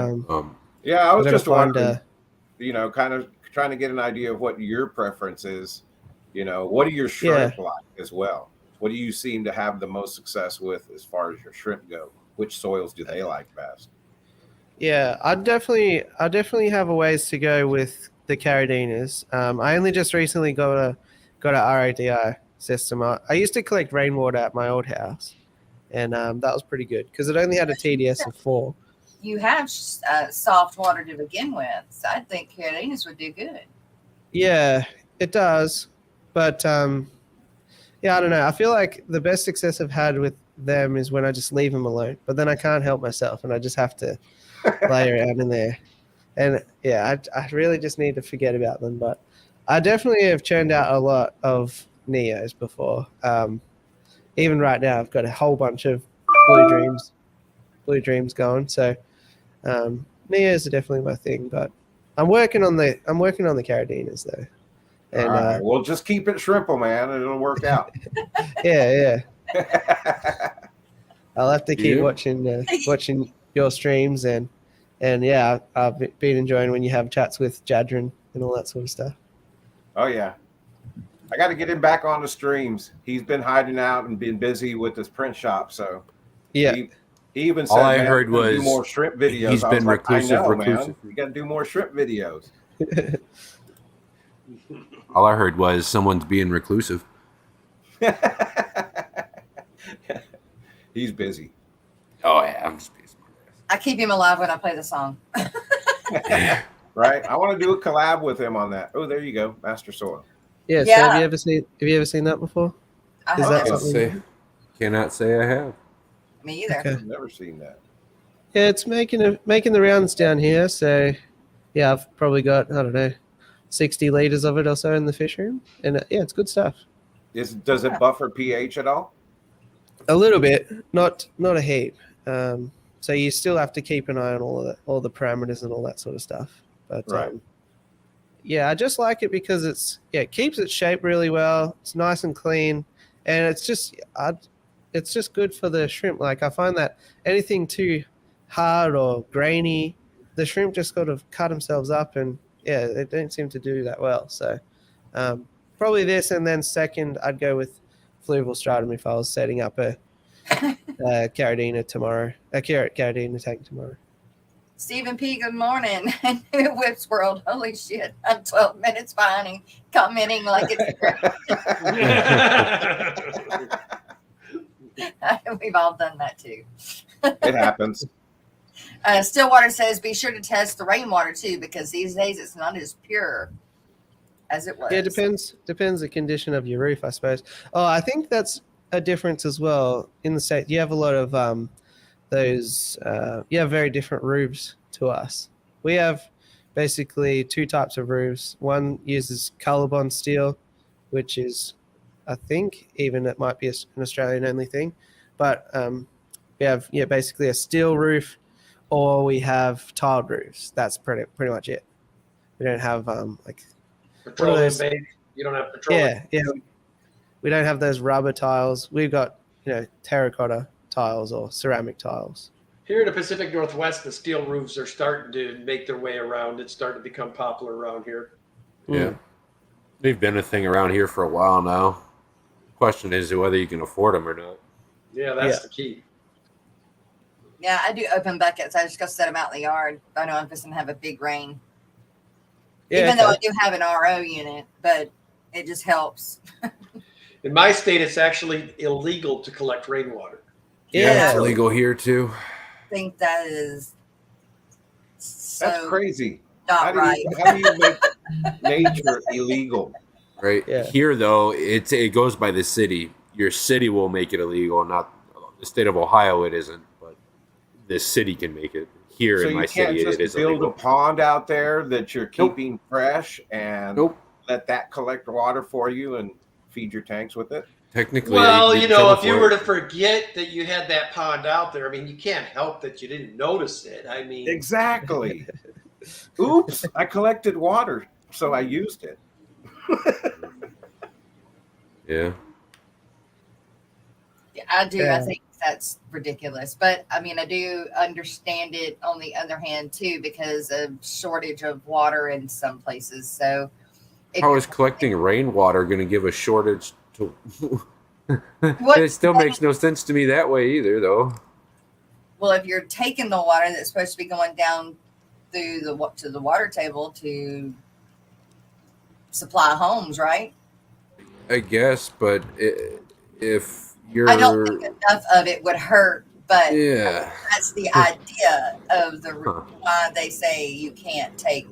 yeah, I was just wondering, find kind of trying to get an idea of what your preference is. What do your shrimp like as well? What do you seem to have the most success with as far as your shrimp go? Which soils do they like best? Yeah, I definitely have a ways to go with the Caridinas. I only just recently got a RADI system. I used to collect rainwater at my old house, and that was pretty good because it only had a TDS of 4. You have soft water to begin with, so I think Carolinas would do good. Yeah, it does, but yeah, I don't know. I feel like the best success I've had with them is when I just leave them alone, but then I can't help myself, and I just have to play around in there. And yeah, I really just need to forget about them. But I definitely have churned out a lot of Neos before. Even right now, I've got a whole bunch of Blue Dreams going. So Neos are definitely my thing. But I'm working on the Caridinas though. And all right. Well, just keep it shrimple, man, and it'll work out. yeah. I'll have to keep watching your streams and yeah, I've been enjoying when you have chats with Jadrin and all that sort of stuff. Oh yeah, I got to get him back on the streams. He's been hiding out and been busy with his print shop. So yeah, he even said, all I heard was do more shrimp videos. He's been reclusive. Man. You got to do more shrimp videos. All I heard was someone's being reclusive. He's busy. Oh yeah, I'm just busy. I keep him alive when I play the song. Right. I want to do a collab with him on that. Oh, there you go, Master Soil. Yeah. So have you ever seen that before? I Is hope that so. something? Cannot say I have. Me either. Okay. I've never seen that. Yeah, it's making the rounds down here. So, yeah, I've probably got, I don't know, 60 liters of it or so in the fish room, and yeah, it's good stuff. Does it buffer pH at all? A little bit, not a heap. So you still have to keep an eye on all the parameters and all that sort of stuff. But Right. yeah, I just like it because it keeps its shape really well. It's nice and clean, and it's just good for the shrimp. Like I find that anything too hard or grainy, the shrimp just sort of cut themselves up, and yeah, they don't seem to do that well. So probably this, and then second, I'd go with fluvial stratum if I was setting up a Caradina tomorrow, a Caradina tank tomorrow. Stephen P, good morning. Whips World, holy shit, I'm 12 minutes behind him, commenting like it's great. We've all done that too. It happens. Stillwater says, be sure to test the rainwater too, because these days it's not as pure as it was. Yeah, depends the condition of your roof, I suppose. Oh, I think that's a difference as well in the state. You have a lot of those. You have very different roofs to us. We have basically two types of roofs. One uses Colorbond steel, which is, I think, even it might be an Australian only thing, but we have basically a steel roof, or we have tiled roofs. That's pretty much it. We don't have like petroleum based. You don't have petroleum. Yeah. We don't have those rubber tiles. We've got terracotta tiles or ceramic tiles. Here in the Pacific Northwest, the steel roofs are starting to make their way around. It's starting to become popular around here. Yeah. They've been a thing around here for a while now. Question is whether you can afford them or not. Yeah, that's the key. Yeah, I do open buckets. I just go set them out in the yard. I know I'm just going to have a big rain. Yeah, even though I do have an RO unit, but it just helps. In my state, it's actually illegal to collect rainwater. Yeah, it's illegal here too. I think that is That's crazy. Not right. How do you make nature illegal? Right. Yeah. Here, though, it goes by the city. Your city will make it illegal, not the state of Ohio. It isn't, but the city can make it. Here in my city, it is build illegal. a pond out there that you're keeping fresh and let that collect water for you and feed your tanks with it. Technically, well, if you were to forget that you had that pond out there, I mean, you can't help that you didn't notice it. I mean, exactly. Oops, I collected water, so I used it. Yeah. I do. I think that's ridiculous. But I mean, I do understand it on the other hand, too, because of shortage of water in some places. So how is collecting rainwater going to give a shortage to? It still makes no sense to me that way either, though. Well, if you're taking the water that's supposed to be going down through to the water table to supply homes, right? I guess, but if you're, I don't think enough of it would hurt, but yeah, that's the idea of the why they say you can't take.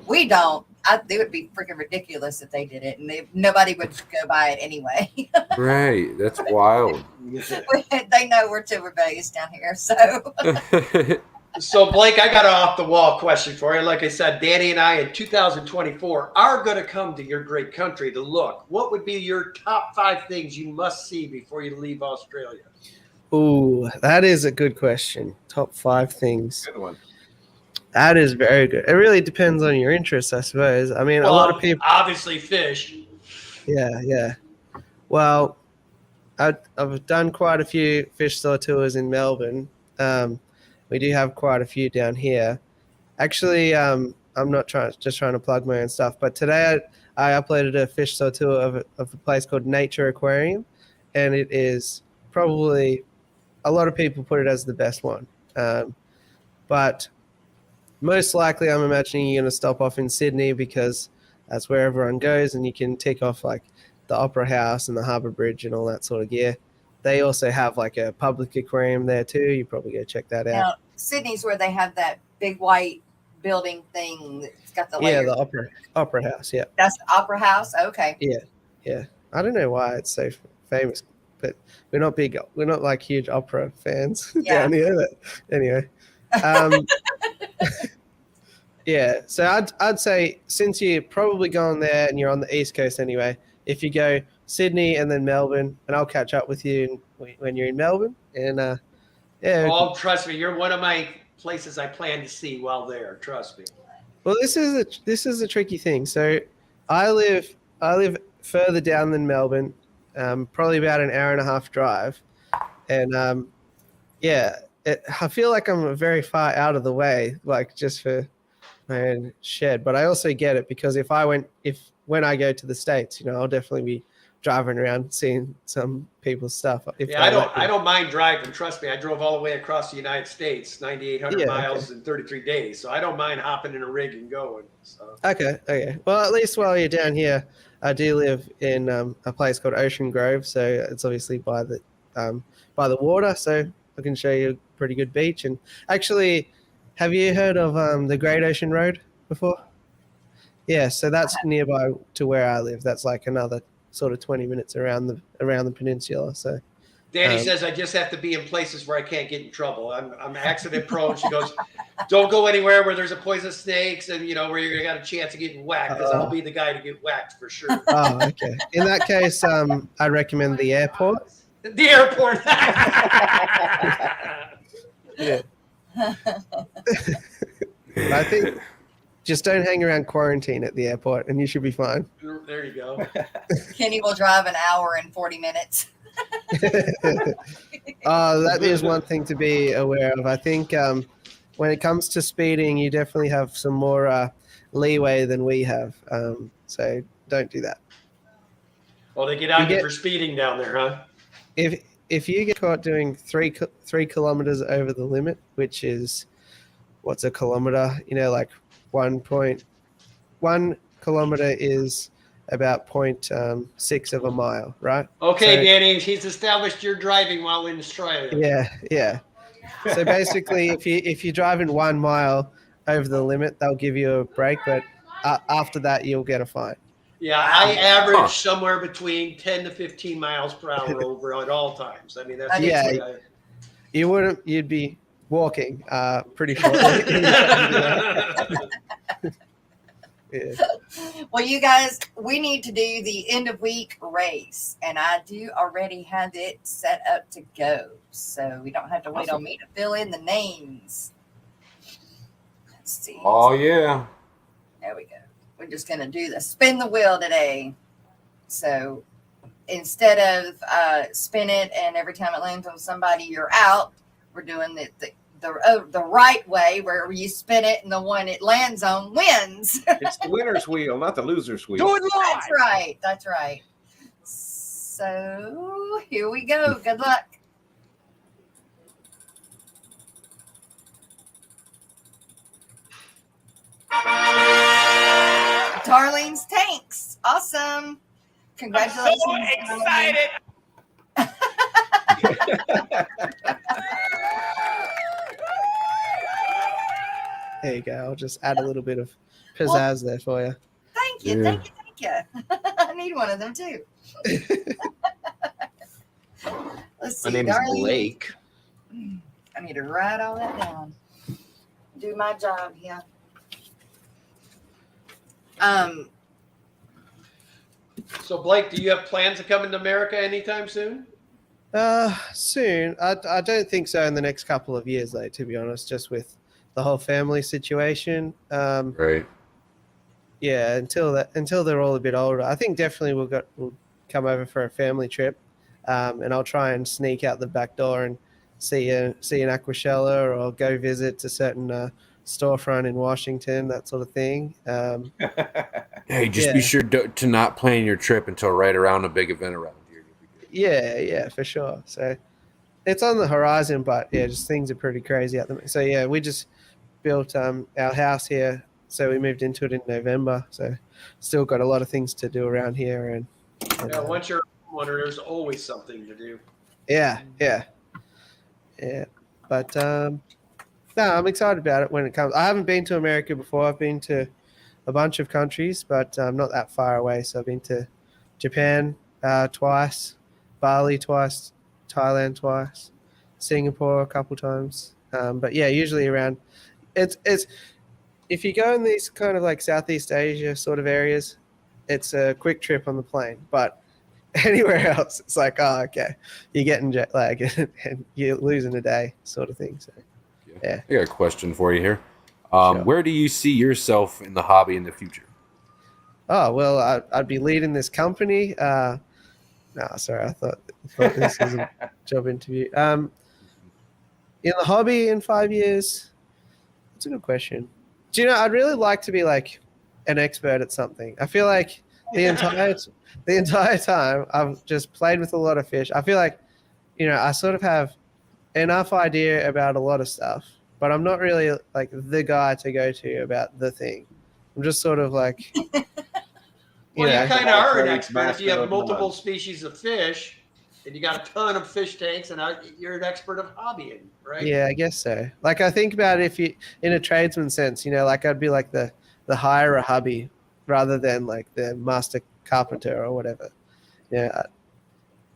We don't. They would be freaking ridiculous if they did it, and nobody would go by it anyway. Right, that's wild. They know we're too rebellious down here, so. So, Blake, I got an off-the-wall question for you. Like I said, Danny and I in 2024 are going to come to your great country to look. What would be your top 5 things you must see before you leave Australia? Ooh, that is a good question. Top 5 things. Good one. That is very good. It really depends on your interests, I suppose. I mean, a lot of people obviously fish. Yeah. Well, I've done quite a few fish store tours in Melbourne. We do have quite a few down here. Actually, I'm not just trying to plug my own stuff, but today I uploaded a fish store tour of a place called Nature Aquarium, and it is probably a lot of people put it as the best one. But most likely, I'm imagining you're going to stop off in Sydney because that's where everyone goes, and you can tick off like the Opera House and the Harbour Bridge and all that sort of gear. They also have like a public aquarium there too. You probably go check that out. Now, Sydney's where they have that big white building thing that's got the layers. Yeah, the Opera House. Yeah. That's the Opera House. Okay. Yeah. I don't know why it's so famous, but we're not like huge opera fans Yeah. down here. But anyway, yeah. So I'd say since you're probably going there and you're on the East Coast anyway, if you go Sydney and then Melbourne, and I'll catch up with you when you're in Melbourne, and yeah. Oh, trust me, you're one of my places I plan to see while there. Trust me. Well, this is a tricky thing. So, I live further down than Melbourne, probably about an hour and a half drive, and yeah, I feel like I'm very far out of the way, like just for my own shed. But I also get it because when I go to the States, I'll definitely be driving around seeing some people's stuff. I don't mind driving. Trust me, I drove all the way across the United States, 9,800 miles in 33 days. So I don't mind hopping in a rig and going. So. Okay. Well, at least while you're down here, I do live in a place called Ocean Grove, so it's obviously by the water. So I can show you a pretty good beach. And actually, have you heard of the Great Ocean Road before? Yeah, so that's nearby to where I live. That's like another sort of 20 minutes around the peninsula. So Danny says I just have to be in places where I can't get in trouble. I'm accident prone. She goes, don't go anywhere where there's a poisonous snakes and where you're got a chance of getting whacked, because I'll be the guy to get whacked for sure. Oh, okay. In that case, I recommend the airport. The airport. Yeah. I think just don't hang around quarantine at the airport and you should be fine. There you go. Kenny will drive an hour and 40 minutes. That is one thing to be aware of. I think when it comes to speeding, you definitely have some more leeway than we have. So don't do that. Well, they get out for speeding down there, huh? If you get caught doing 3 kilometers over the limit, which is what's a kilometer? Like 1.1 kilometer is about 0.6 of a mile, right? Okay, so, Danny, he's established you're driving while in Australia. Yeah. So basically, if you're driving 1 mile over the limit, they'll give you a break, but after that, you'll get a fine. Yeah, I average somewhere between 10 to 15 miles per hour over at all times. I mean, that's you'd be walking pretty shortly. Yeah. Well, you guys, we need to do the end of week race, and I do already have it set up to go, so we don't have to wait on me to fill in the names. Let's see. Oh yeah. There we go. We're just gonna do the spin the wheel today. So instead of spin it and every time it lands on somebody you're out, we're doing the right way where you spin it and the one it lands on wins. It's the winner's wheel, not the loser's wheel. Do it live. That's right. So here we go. Good luck. Darlene's tanks. Awesome. Congratulations. I'm so excited. There you go. I'll just add a little bit of pizzazz there for you. Thank you. I need one of them too. Let's see. My name is Blake. I need to write all that down. Do my job here. So Blake, do you have plans to come into America anytime soon? Soon. I don't think so in the next couple of years, though, to be honest, just with the whole family situation. Right. Yeah, until they're all a bit older. I think definitely we'll come over for a family trip, and I'll try and sneak out the back door and see an Aquashella or go visit a certain storefront in Washington, that sort of thing. Hey, just be sure to not plan your trip until right around a big event around here. Yeah, for sure. So it's on the horizon, but yeah, just things are pretty crazy at the moment. So yeah, we just built our house here. So we moved into it in November. So still got a lot of things to do around here. And once you're a homeowner, there's always something to do. Yeah. But no, I'm excited about it when it comes. I haven't been to America before. I've been to a bunch of countries, but not that far away. So I've been to Japan twice, Bali twice, Thailand twice, Singapore a couple times. But yeah, usually around. It's if you go in these kind of like Southeast Asia sort of areas, it's a quick trip on the plane. But anywhere else, it's like, oh, okay, you're getting jet lag and you're losing a day, sort of thing. So yeah. I got a question for you here. Sure. Where do you see yourself in the hobby in the future? Oh, well, I'd be leading this company. No, sorry, I thought this was a job interview. In the hobby in 5 years, that's a good question. Do you know, I'd really like to be like an expert at something. I feel like the entire time I've just played with a lot of fish. I feel like, you know, I sort of have enough idea about a lot of stuff, but I'm not really like the guy to go to about the thing. I'm just sort of like, Well, know, you kind of are an Aquarium expert if master you have of multiple none. species of fish and you got a ton of fish tanks and you're an expert of hobbying, right? Yeah, I guess so. Like I think about it, if you in a tradesman sense, you know, like I'd be like the hire a hubby rather than like the master carpenter or whatever. Yeah,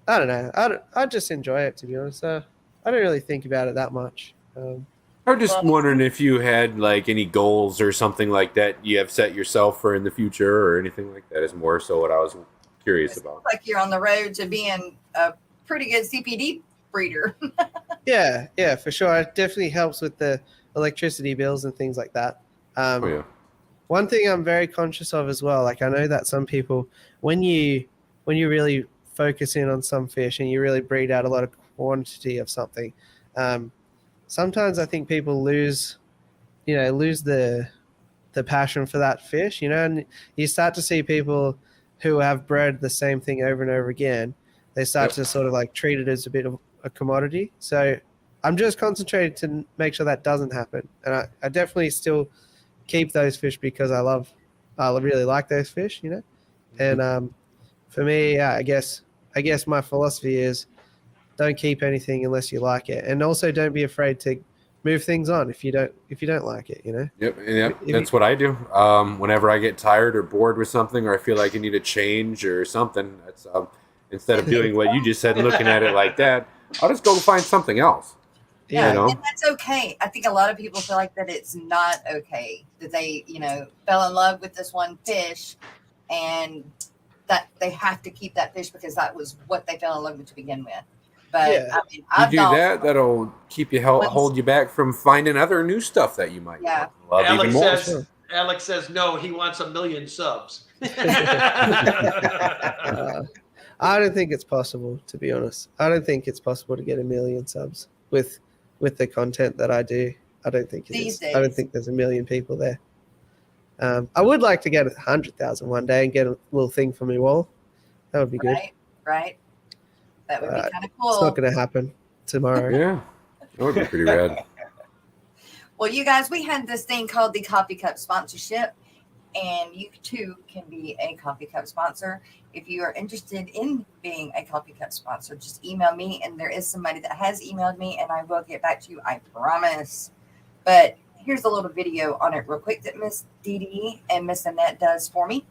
I don't know. I just enjoy it, to be honest. So I don't really think about it that much. I'm just wondering if you had like any goals or something like that you have set yourself for in the future or anything like that is more so what I was curious about. Like you're on the road to being a pretty good CPD breeder. Yeah, for sure. It definitely helps with the electricity bills and things like that. Oh yeah. One thing I'm very conscious of as well, like I know that some people, when you really focus in on some fish and you really breed out a lot of quantity of something, sometimes I think people lose the passion for that fish, you know, and you start to see people who have bred the same thing over and over again. They start to sort of like treat it as a bit of a commodity. So I'm just concentrated to make sure that doesn't happen. And I definitely still keep those fish because I really like those fish, you know. And for me, yeah, I guess my philosophy is don't keep anything unless you like it, and also don't be afraid to move things on if you don't like it, you know. Yep. That's what I do. Whenever I get tired or bored with something, or I feel like I need a change or something, that's instead of doing what you just said, and looking at it like that, I'll just go find something else. Yeah, you know? and that's okay. I think a lot of people feel like that it's not okay that they, you know, fell in love with this one fish and that they have to keep that fish because that was what they fell in love with to begin with. But Yeah. I mean, I've You do that, that'll keep you hold you back from finding other new stuff that you might love even more. Alex says no, he wants 1 million subs. I don't think it's possible, to be honest. I don't think it's possible to get 1 million subs with the content that I do. I don't think it is. I don't think there's 1 million people there. I would like to get 100,000 one day and get a little thing for my wall. That would be good. Right. That would be kind of cool. It's not going to happen tomorrow. Yeah, that would be pretty rad. Well, you guys, we had this thing called the Coffee Cup sponsorship, and you too can be a Coffee Cup sponsor. If you are interested in being a Coffee Cup sponsor, just email me, and there is somebody that has emailed me, and I will get back to you, I promise. But here's a little video on it real quick that Miss Dee Dee and Miss Annette does for me.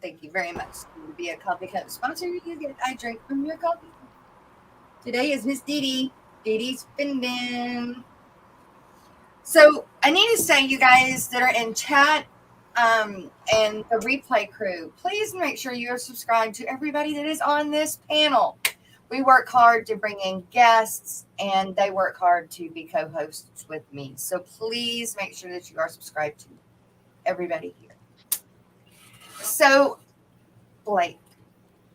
Thank you very much. To be a coffee cup sponsor, you get I drink from your coffee. Today is Miss Dee Dee's Spinning. So I need to say, you guys that are in chat and the replay crew, please make sure you are subscribed to everybody that is on this panel. We work hard to bring in guests, and they work hard to be co-hosts with me. So please make sure that you are subscribed to everybody here. So, Blake,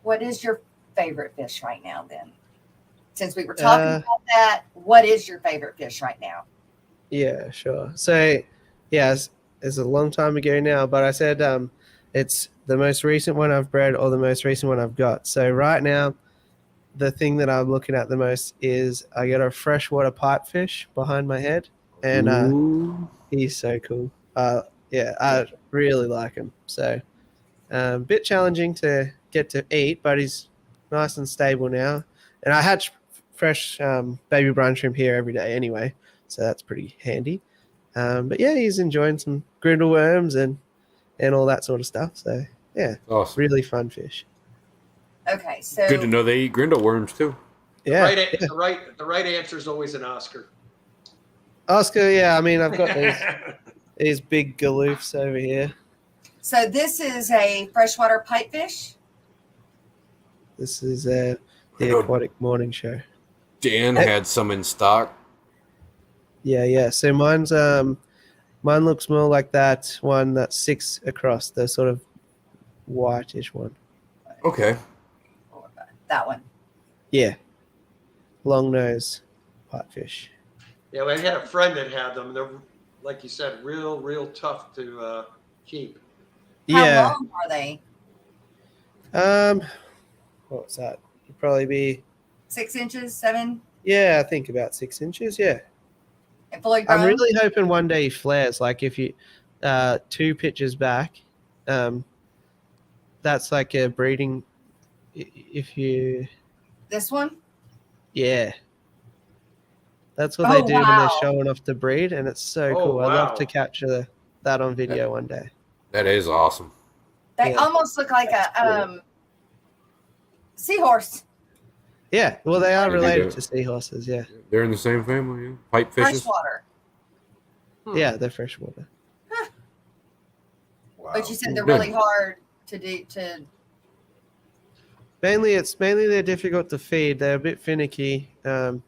what is your favorite fish right now then? Since we were talking about that, what is your favorite fish right now? Yeah, sure. So, yeah, it's a long time ago now, but I said it's the most recent one I've bred or the most recent one I've got. So right now, the thing that I'm looking at the most is I got a freshwater pipefish behind my head, and he's so cool. Yeah, I really like him. So, a bit challenging to get to eat, but he's nice and stable now. And I hatch fresh baby brine shrimp here every day anyway, so that's pretty handy. But yeah, he's enjoying some grindle worms and all that sort of stuff. So yeah, awesome. Really fun fish. Okay, so good to know they eat grindle worms too. Yeah, the right answer is always an Oscar. Oscar, yeah. I mean, I've got these big galoofs over here. So this is a freshwater pipefish. This is the Aquatic Morning Show. Dan had some in stock. Yeah. So mine looks more like that one that's 6 across, the sort of whitish one. Okay. That one. Yeah. Long nose pipefish. Yeah, we had a friend that had them. They're, like you said, real tough to keep. Yeah. How long are they? What's that? It'd probably be 6 inches, 7. Yeah, I think about 6 inches. Yeah. And fully grown? I'm really hoping one day he flares. Like if you 2 pictures back, that's like a breeding. If you this one, yeah, that's what they do when they're showing off the breed, and it's so cool. Wow. I'd love to capture that on video one day. That is awesome. They almost look like a seahorse. Yeah, well, they are related to seahorses. Yeah, they're in the same family. Yeah, pipe fishes. Freshwater. Yeah, they're freshwater. Huh. Wow. But you said they're really hard to do. Mainly they're difficult to feed. They're a bit finicky. A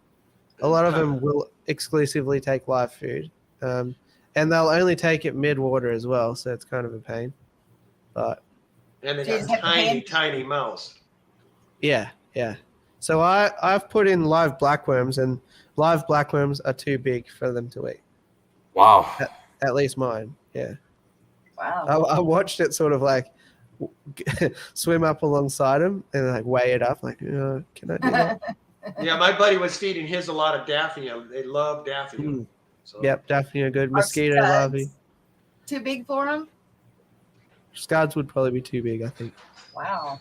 lot of them will exclusively take live food, and they'll only take it mid-water as well. So it's kind of a pain. But and they got tiny mouths. Yeah. So I've put in live blackworms, and live blackworms are too big for them to eat. Wow. At least mine. Yeah. Wow. I watched it sort of like swim up alongside him and like weigh it up. Like, can I do that? Yeah, my buddy was feeding his a lot of Daphnia. They love Daphnia. So. Yep, Daphnia good. Mosquito larvae. Too big for them? Scuds would probably be too big, I think. Wow.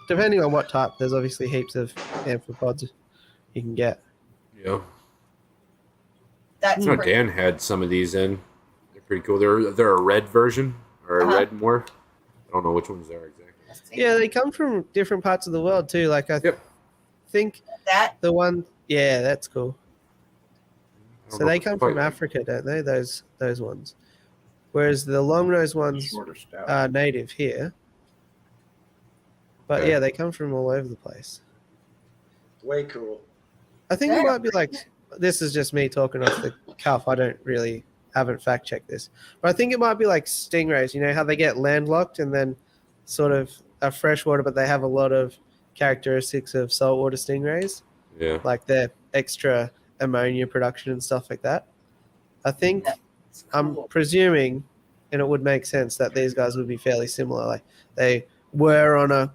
Depending on what type, there's obviously heaps of amphipods you can get. Yeah. That's Dan had some of these in. They're pretty cool. They're a red version or a red morph. I don't know which ones they are exactly. Yeah, they come from different parts of the world too. Like I think that the one, yeah, that's cool. So they come from Africa, don't they? Those ones. Whereas the long-nosed ones are native here. But yeah, they come from all over the place. Way cool. I think it might be like, this is just me talking off the cuff. I haven't fact checked this. But I think it might be like stingrays. You know how they get landlocked and then sort of are freshwater, but they have a lot of characteristics of saltwater stingrays. Yeah. Like their extra ammonia production and stuff like that. I think I'm presuming, and it would make sense that these guys would be fairly similar. Like they were on a,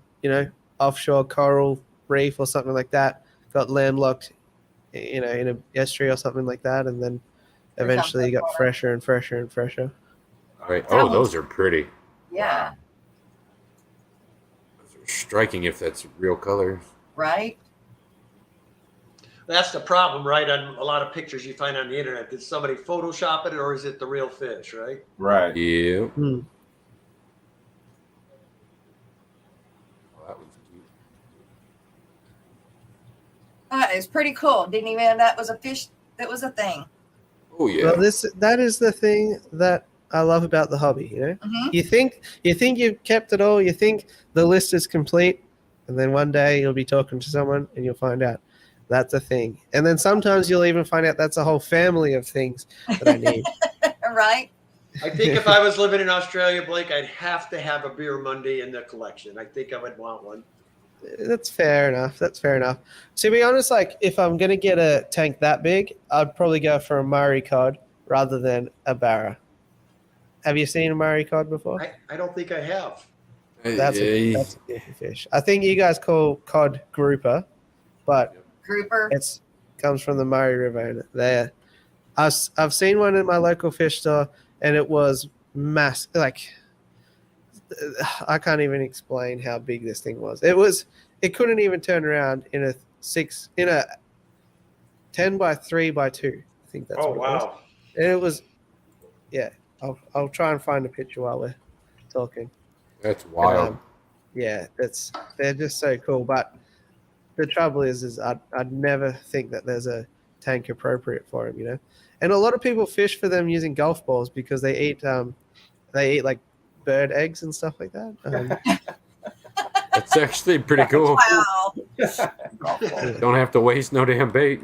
offshore coral reef or something like that, got landlocked, in a estuary or something like that, and then eventually got fresher and fresher and fresher. Right. Oh, those are pretty. Yeah. Those are striking if that's real colors. Right. That's the problem, right? On a lot of pictures you find on the internet, did somebody Photoshop it, or is it the real fish, right? Right. Yeah. That is pretty cool. Didn't even know that was a fish. That was a thing. Oh yeah. Well, that is the thing that I love about the hobby. Mhm. You think you've kept it all. You think the list is complete, and then one day you'll be talking to someone and you'll find out that's a thing. And then sometimes you'll even find out that's a whole family of things that I need. Right? I think if I was living in Australia, Blake, I'd have to have a Beer Monday in the collection. I think I would want one. That's fair enough. That's fair enough. To be honest, like if I'm gonna get a tank that big, I'd probably go for a Murray cod rather than a Barra. Have you seen a Murray cod before? I don't think I have. That's a goofy fish. I think you guys call cod grouper, but Grouper. it comes from the Murray River. And there, I've seen one at my local fish store, and it was massive. Like I can't even explain how big this thing was. It couldn't even turn around in a 10 by 3 by 2. I think that's what it was. And it was, yeah. I'll try and find a picture while we're talking. That's wild. Yeah, they're just so cool. But the trouble is I'd never think that there's a tank appropriate for them, And a lot of people fish for them using golf balls because they eat like bird eggs and stuff like that. That's actually pretty cool. Wow. Don't have to waste no damn bait.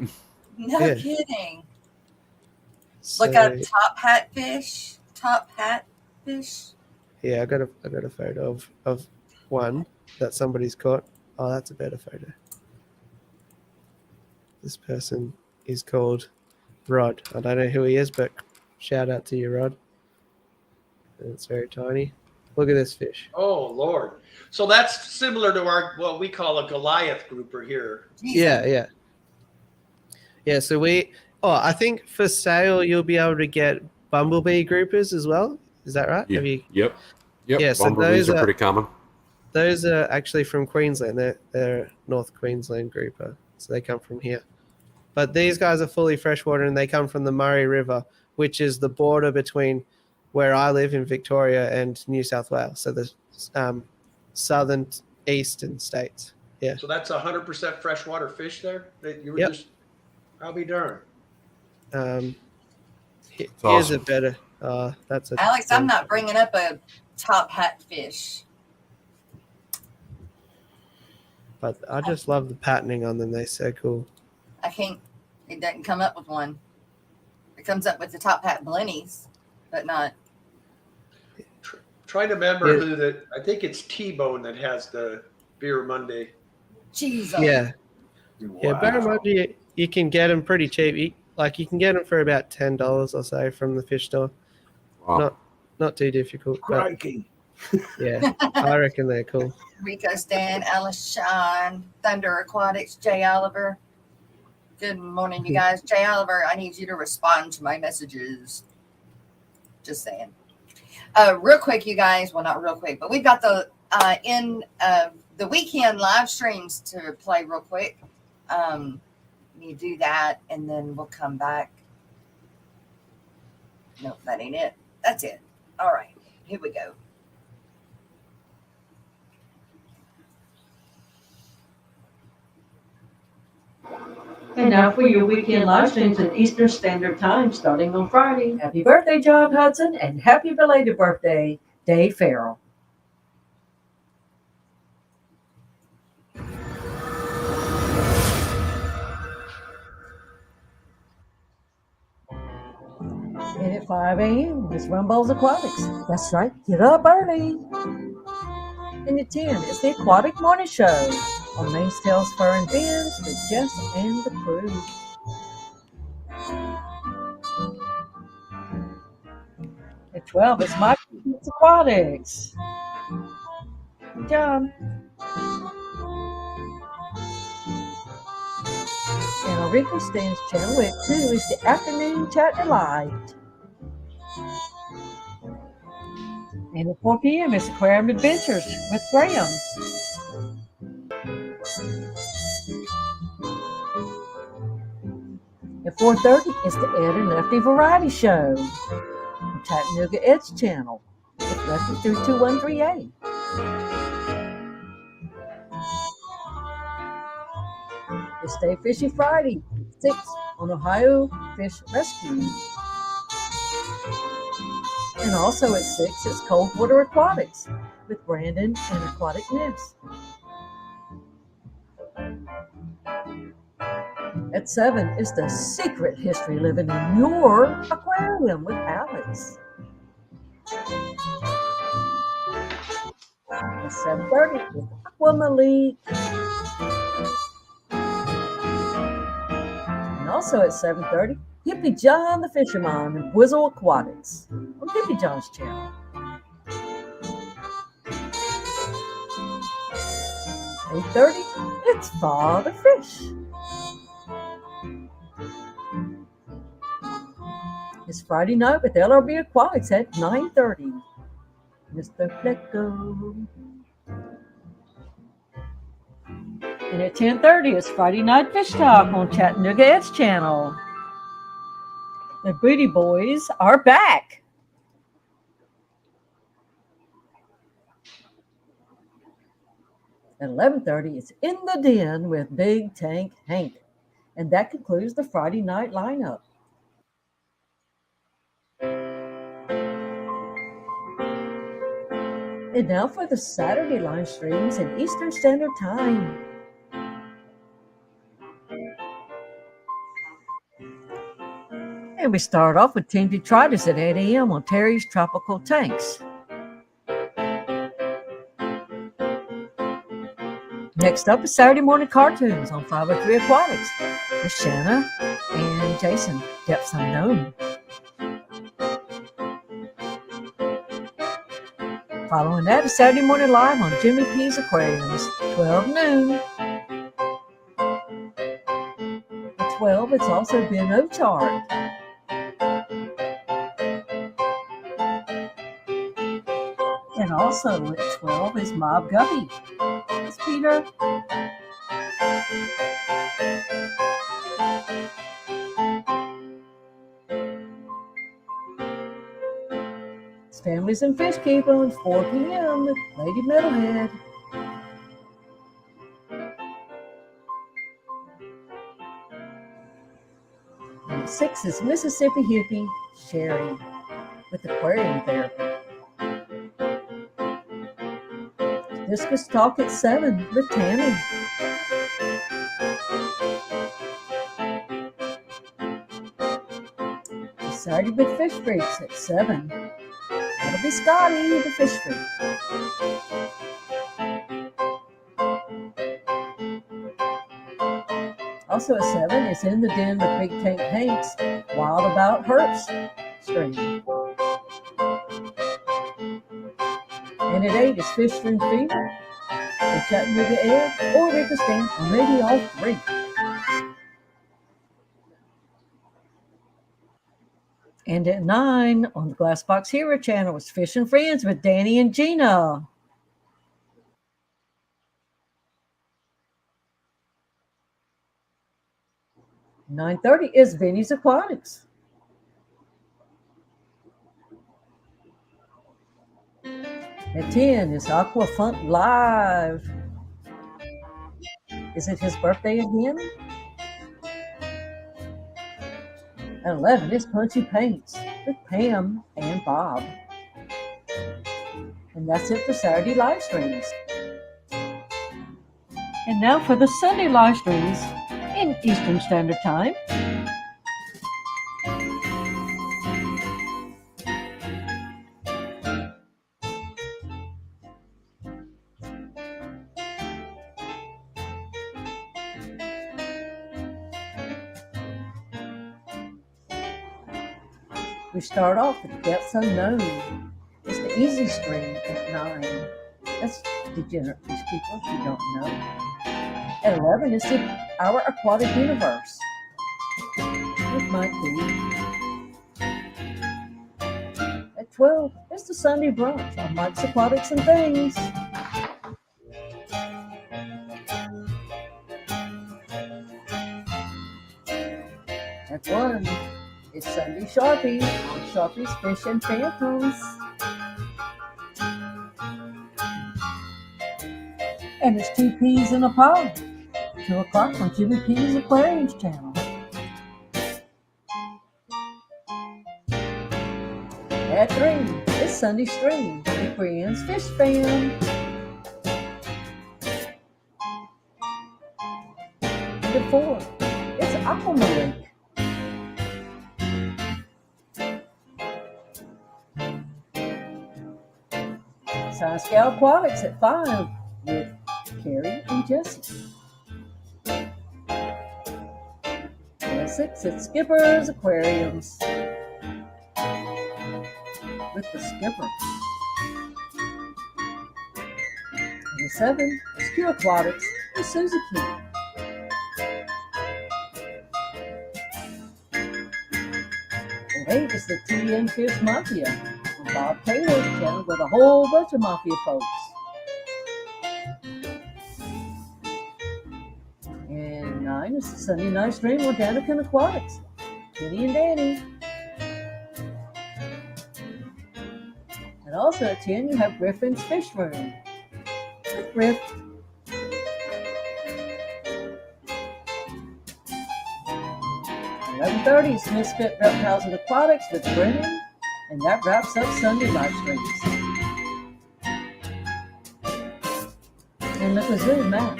No kidding. So, Look up top hat fish. Top hat fish. Yeah, I got a photo of one that somebody's caught. Oh, that's a better photo. This person is called Rod. I don't know who he is, but shout out to you, Rod. It's very tiny. Look at this fish. Oh Lord! So that's similar to what we call a Goliath grouper here. Yeah. So I think for sale you'll be able to get bumblebee groupers as well. Is that right? Yeah. Yep. Yeah, so bumblebees those are pretty common. Those are actually from Queensland. They're North Queensland grouper, so they come from here. But these guys are fully freshwater, and they come from the Murray River, which is the border between where I live in Victoria and New South Wales. So the southern eastern states. Yeah. So that's 100% freshwater fish there. That you were Yep. just. I'll be darned. Here's awesome. a better. That's a. Alex, I'm not bringing up a top hat fish. But I just love the patterning on them. They're so cool. I can't. It doesn't come up with one. It comes up with the top hat blennies, but not. Trying to remember who that. I think it's T-Bone that has the Beer Monday. Jesus. Yeah. Wow. Yeah, barramundi, you can get them pretty cheap. You can get them for about $10 or so from the fish store. Wow. Not too difficult. But Crikey. yeah, I reckon they're cool. Rico Stan, Alice Shawn, Thunder Aquatics, Jay Oliver. Good morning, you guys. Jay Oliver, I need you to respond to my messages. Just saying. Real quick, you guys. Well, not real quick, but we've got the the weekend live streams to play real quick. You do that, and then we'll come back. Nope, that ain't it. That's it. All right, here we go. And now for your weekend live streams at Eastern Standard Time starting on Friday. Happy birthday, John Hudson, and happy belated birthday, Dave Farrell. And at 5 a.m., it's Rumbles Aquatics. That's right, get up early. And at 10, it's the Aquatic Morning Show on Mainstays Fur and Fins with Jess and the crew. At 12, it's Blacks Aquatics. John. And on Rico Stan's channel at 2 is the Afternoon Chat Delight. And at 4 p.m. it's Aquarium Adventures with Graham. At 4:30 is the Ed and Lefty Variety Show on Chattanooga Ed's channel with Lefty through 2138. is Stay Fishy Friday. 6 on Ohio Fish Rescue. And also at 6 is Coldwater Aquatics with Brandon and Aquatic Nest. At 7 is The Secret History Living in Your Aquarium with Alex. At 7:30 is Aqua Malik. And also at 7:30, Hippie John the Fisherman and Whizzle Aquatics on Hippie John's channel. 8:30, it's Father Fish. It's Friday night with LRB Aquatics at 9:30. Mr. Flecko. And at 10:30, it's Friday Night Fish Talk on Chattanooga Ed's channel. The Booty Boys are back. At 11:30, it's In the Den with Big Tank Hank. And that concludes the Friday night lineup. And now for the Saturday live streams in Eastern Standard Time. And we start off with Team Detritus at 8 a.m. on Terry's Tropical Tanks. Next up is Saturday Morning Cartoons on 503 Aquatics with Shanna and Jason, Depths Unknown. Following that is Saturday Morning Live on Jimmy P's Aquariums, 12 noon. At 12, it's also BNO Chart. And also at 12 is Mob Guppy. It's Peter. It's Families and Fish Keep on 4 p.m. with Lady Metalhead. And 6 is Mississippi Hippie Sherry with Aquarium Therapy. Discus Talk at 7 with Tammy. Saturday with Fish Freaks at 7. That'll be Scotty, the Fish Freak. Also at 7 is In the Den with Big Tank Hanks, Wild About Hertz stream. And at 8 is Fish Stream Fever, with Chattanooga Ed or Ricker Stan, or maybe all three. And at 9 on the Glassbox Hero channel is Fish and Friends with Danny and Gina. At 9:30 is Vinny's Aquatics. At 10 is Aquafunk Live. Is it his birthday again? At 11 is Punchy Paints with Pam and Bob. And that's it for Saturday live streams. And now for the Sunday live streams in Eastern Standard Time. We start off with Depths Unknown. It's the easy stream at 9. That's Degenerate Fish People, if you don't know. At 11 is Our Aquatic Universe with Mike D. At 12, it's the Sunday Brunch on Mike's Aquatics and Things. At 1, it's Sunday Sharpie on Sharpie's Fish and Phantoms. And it's 2 peas in a pod 2 o'clock on Jimmy P's Aquariums channel. At 3, it's Sunday Stream with Brienne's Fish Fam. And at 4, it's Aquatic. Sky Aquatics at 5 with Carrie and Jesse. At 6, it's Skipper's Aquariums with the Skipper. And at 7, it's Q Aquatics with Susie Q. At 8, it's the Tea and Fish Mafia. Bob Taylor's channel with a whole bunch of Mafia folks. And 9 is the Sunday night stream with Aquatic and Aquatics, Kenny and Danny. And also at 10 you have Griffin's Fish Room with Griff. At 11:30 is Misfit Reptiles and Aquatics with Brennan. And that wraps up Sunday live streams. And look who's here, Matt.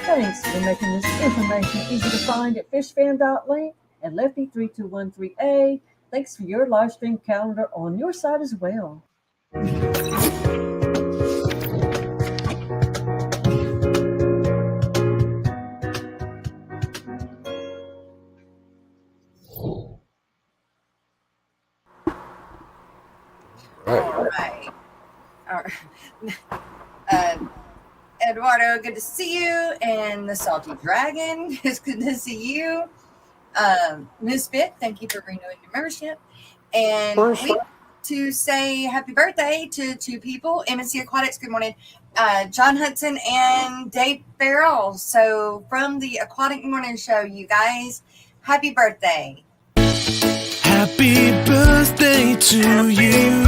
Thanks for making this information easy to find at fishfan.link and Lefty3213A. Thanks for your live stream calendar on your site as well. All right. Eduardo, good to see you. And the Salty Dragon, it's good to see you. Misfit, thank you for renewing your membership. And to say happy birthday to 2 people, MSC Aquatics, good morning. John Hudson and Dave Farrell. So from the Aquatic Morning Show, you guys, happy birthday. Happy birthday to you.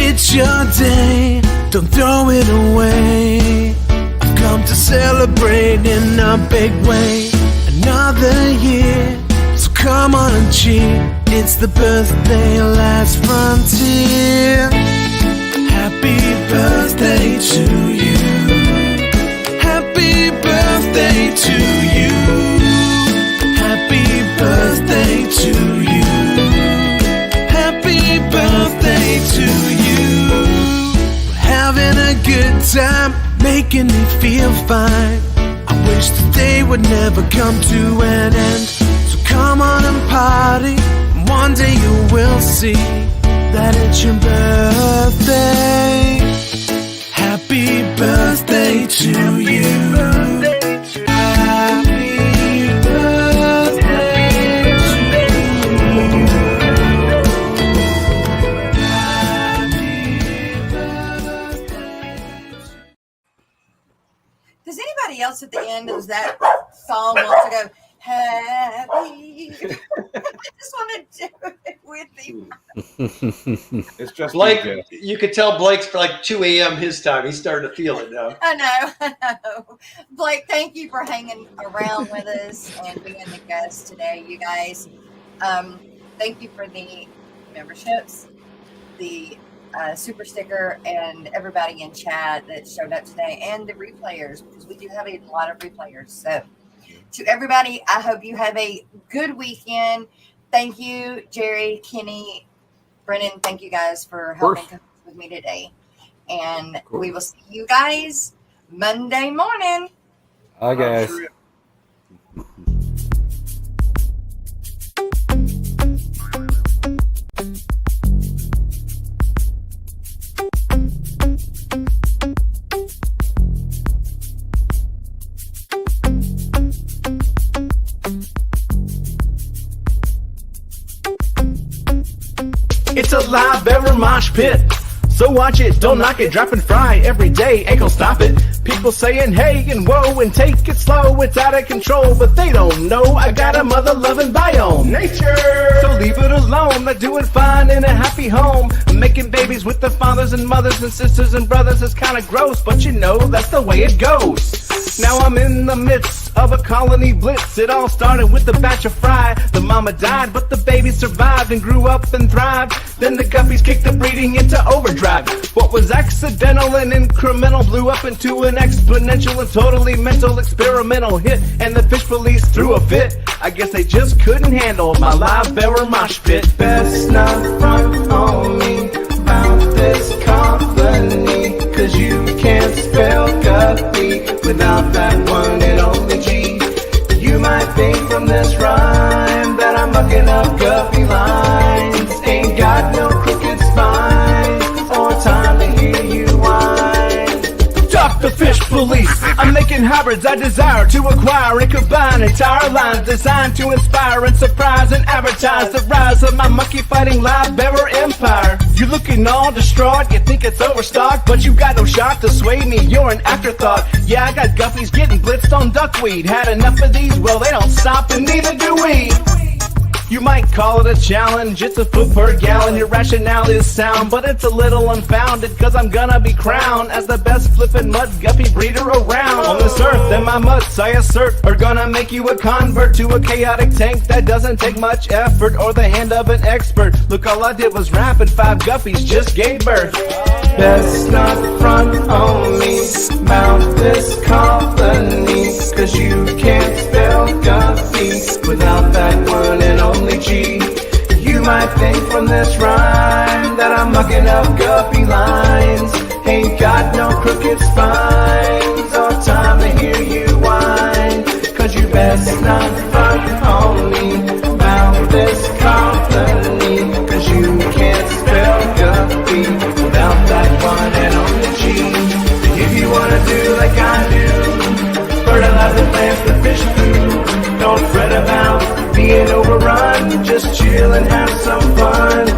It's your day, don't throw it away. I've come to celebrate in a big way. Another year, so come on and cheer. It's the birthday last frontier. Happy birthday to you. Happy birthday to you. Happy birthday to you. Happy birthday to you. We're having a good time, making me feel fine. I wish the day would never come to an end. So come on and party, and one day you will see that it's your birthday. Happy birthday to you. Does anybody else at the end of that song want to go, happy? I just want to do it with him. It's just Blake, you could tell Blake's for like 2 a.m. his time. He's starting to feel it now. I know. Blake, thank you for hanging around with us and being the guest today, you guys. Thank you for the memberships, the super sticker, and everybody in chat that showed up today, and the replayers, because we do have a lot of replayers. So to everybody, I hope you have a good weekend. Thank you, Jerry, Kenny, Brennan. Thank you guys for helping with me today. And we will see you guys Monday morning. Hi, guys. It's a live ever mosh pit. So watch it, don't knock it, drop and fry every day, ain't gon' stop it. People saying hey and whoa and take it slow, it's out of control, but they don't know I got a mother loving biome. Nature! So leave it alone, they're doing fine in a happy home. Making babies with their fathers and mothers and sisters and brothers is kinda gross, but you know that's the way it goes. Now I'm in the midst of a colony blitz. It all started with a batch of fry. The mama died, but the baby survived and grew up and thrived. Then the guppies kicked the breeding into overdrive. What was accidental and incremental blew up into an exponential and totally mental experimental hit. And the fish police threw a fit. I guess they just couldn't handle my live bearer mosh pit. Best not front on me about this company, 'cause you can't spell guppy without that one and only G. You might think from this rhyme that I'm mucking up guppy lines. Ain't got no crooked spine or time to hear you whine. Talk the fish police. I'm making hybrids I desire to acquire and combine entire lines designed to inspire and surprise and advertise the rise of my monkey fighting live bearer empire. You looking all distraught, you think it's overstocked, but you got no shot to sway me, you're an afterthought. Yeah, I got guppies getting blitzed on duckweed. Had enough of these, well they don't stop and neither do we. You might call it a challenge, it's a foot per gallon. Your rationale is sound, but it's a little unfounded, 'cause I'm gonna be crowned as the best flippin' mud guppy breeder around. On this earth, and my mutts, I assert, are gonna make you a convert to a chaotic tank that doesn't take much effort or the hand of an expert. Look, all I did was rap and 5 guppies just gave birth. Best not front on me about this company, 'cause you can't spell guppy without that one and only G. You might think from this rhyme that I'm mucking up guppy lines. Ain't got no crooked spines or time to hear you whine, 'cause you best not front on me about this company, 'cause you can't spell guppy without that one and only G. If you wanna do like I do, fertilize the plants with fish food. Don't fret about being overrun, just chill and have some fun.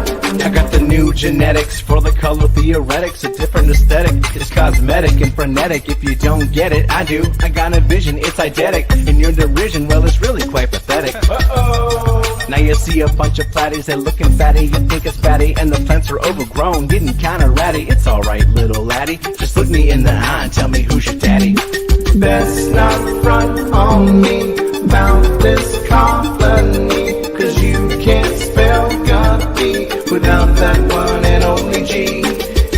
I got the new genetics for the color theoretics. A different aesthetic, it's cosmetic and frenetic. If you don't get it, I do. I got a vision, it's eidetic. And your derision, well, it's really quite pathetic. Uh-oh. Now you see a bunch of platies, they're looking fatty. You think it's fatty, and the plants are overgrown, getting kinda ratty. It's alright, little laddie, just look me in the eye and tell me who's your daddy. Best not front on me about this company, 'cause you can't spell guppy without that one and only G.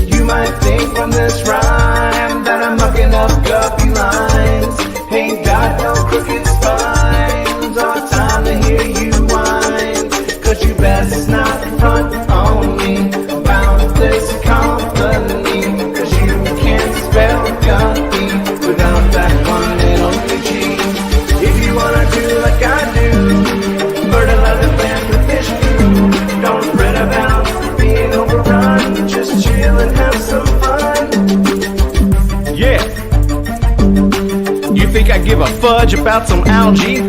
You might think from this rhyme that I'm mucking up guppy lines. Ain't got no crooked spines or time to hear you whine, 'cause you best not front on me about this company, 'cause you can't spell guppy without that one and only G. If you wanna do like I do, fertilize the plants with fish food. Don't fret about being overrun, just chill and have some fun. Yeah. You think I give a fudge about some algae?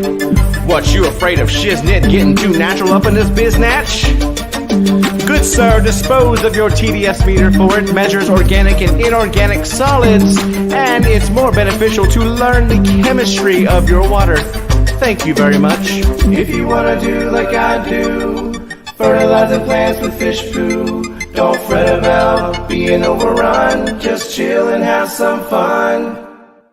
What, you afraid of shiznit getting too natural up in this biznatch? Good sir, dispose of your TDS meter, for it measures organic and inorganic solids, and it's more beneficial to learn the chemistry of your water. Thank you very much. If you wanna do like I do, fertilize the plants with fish food. Don't fret about being overrun, just chill and have some fun.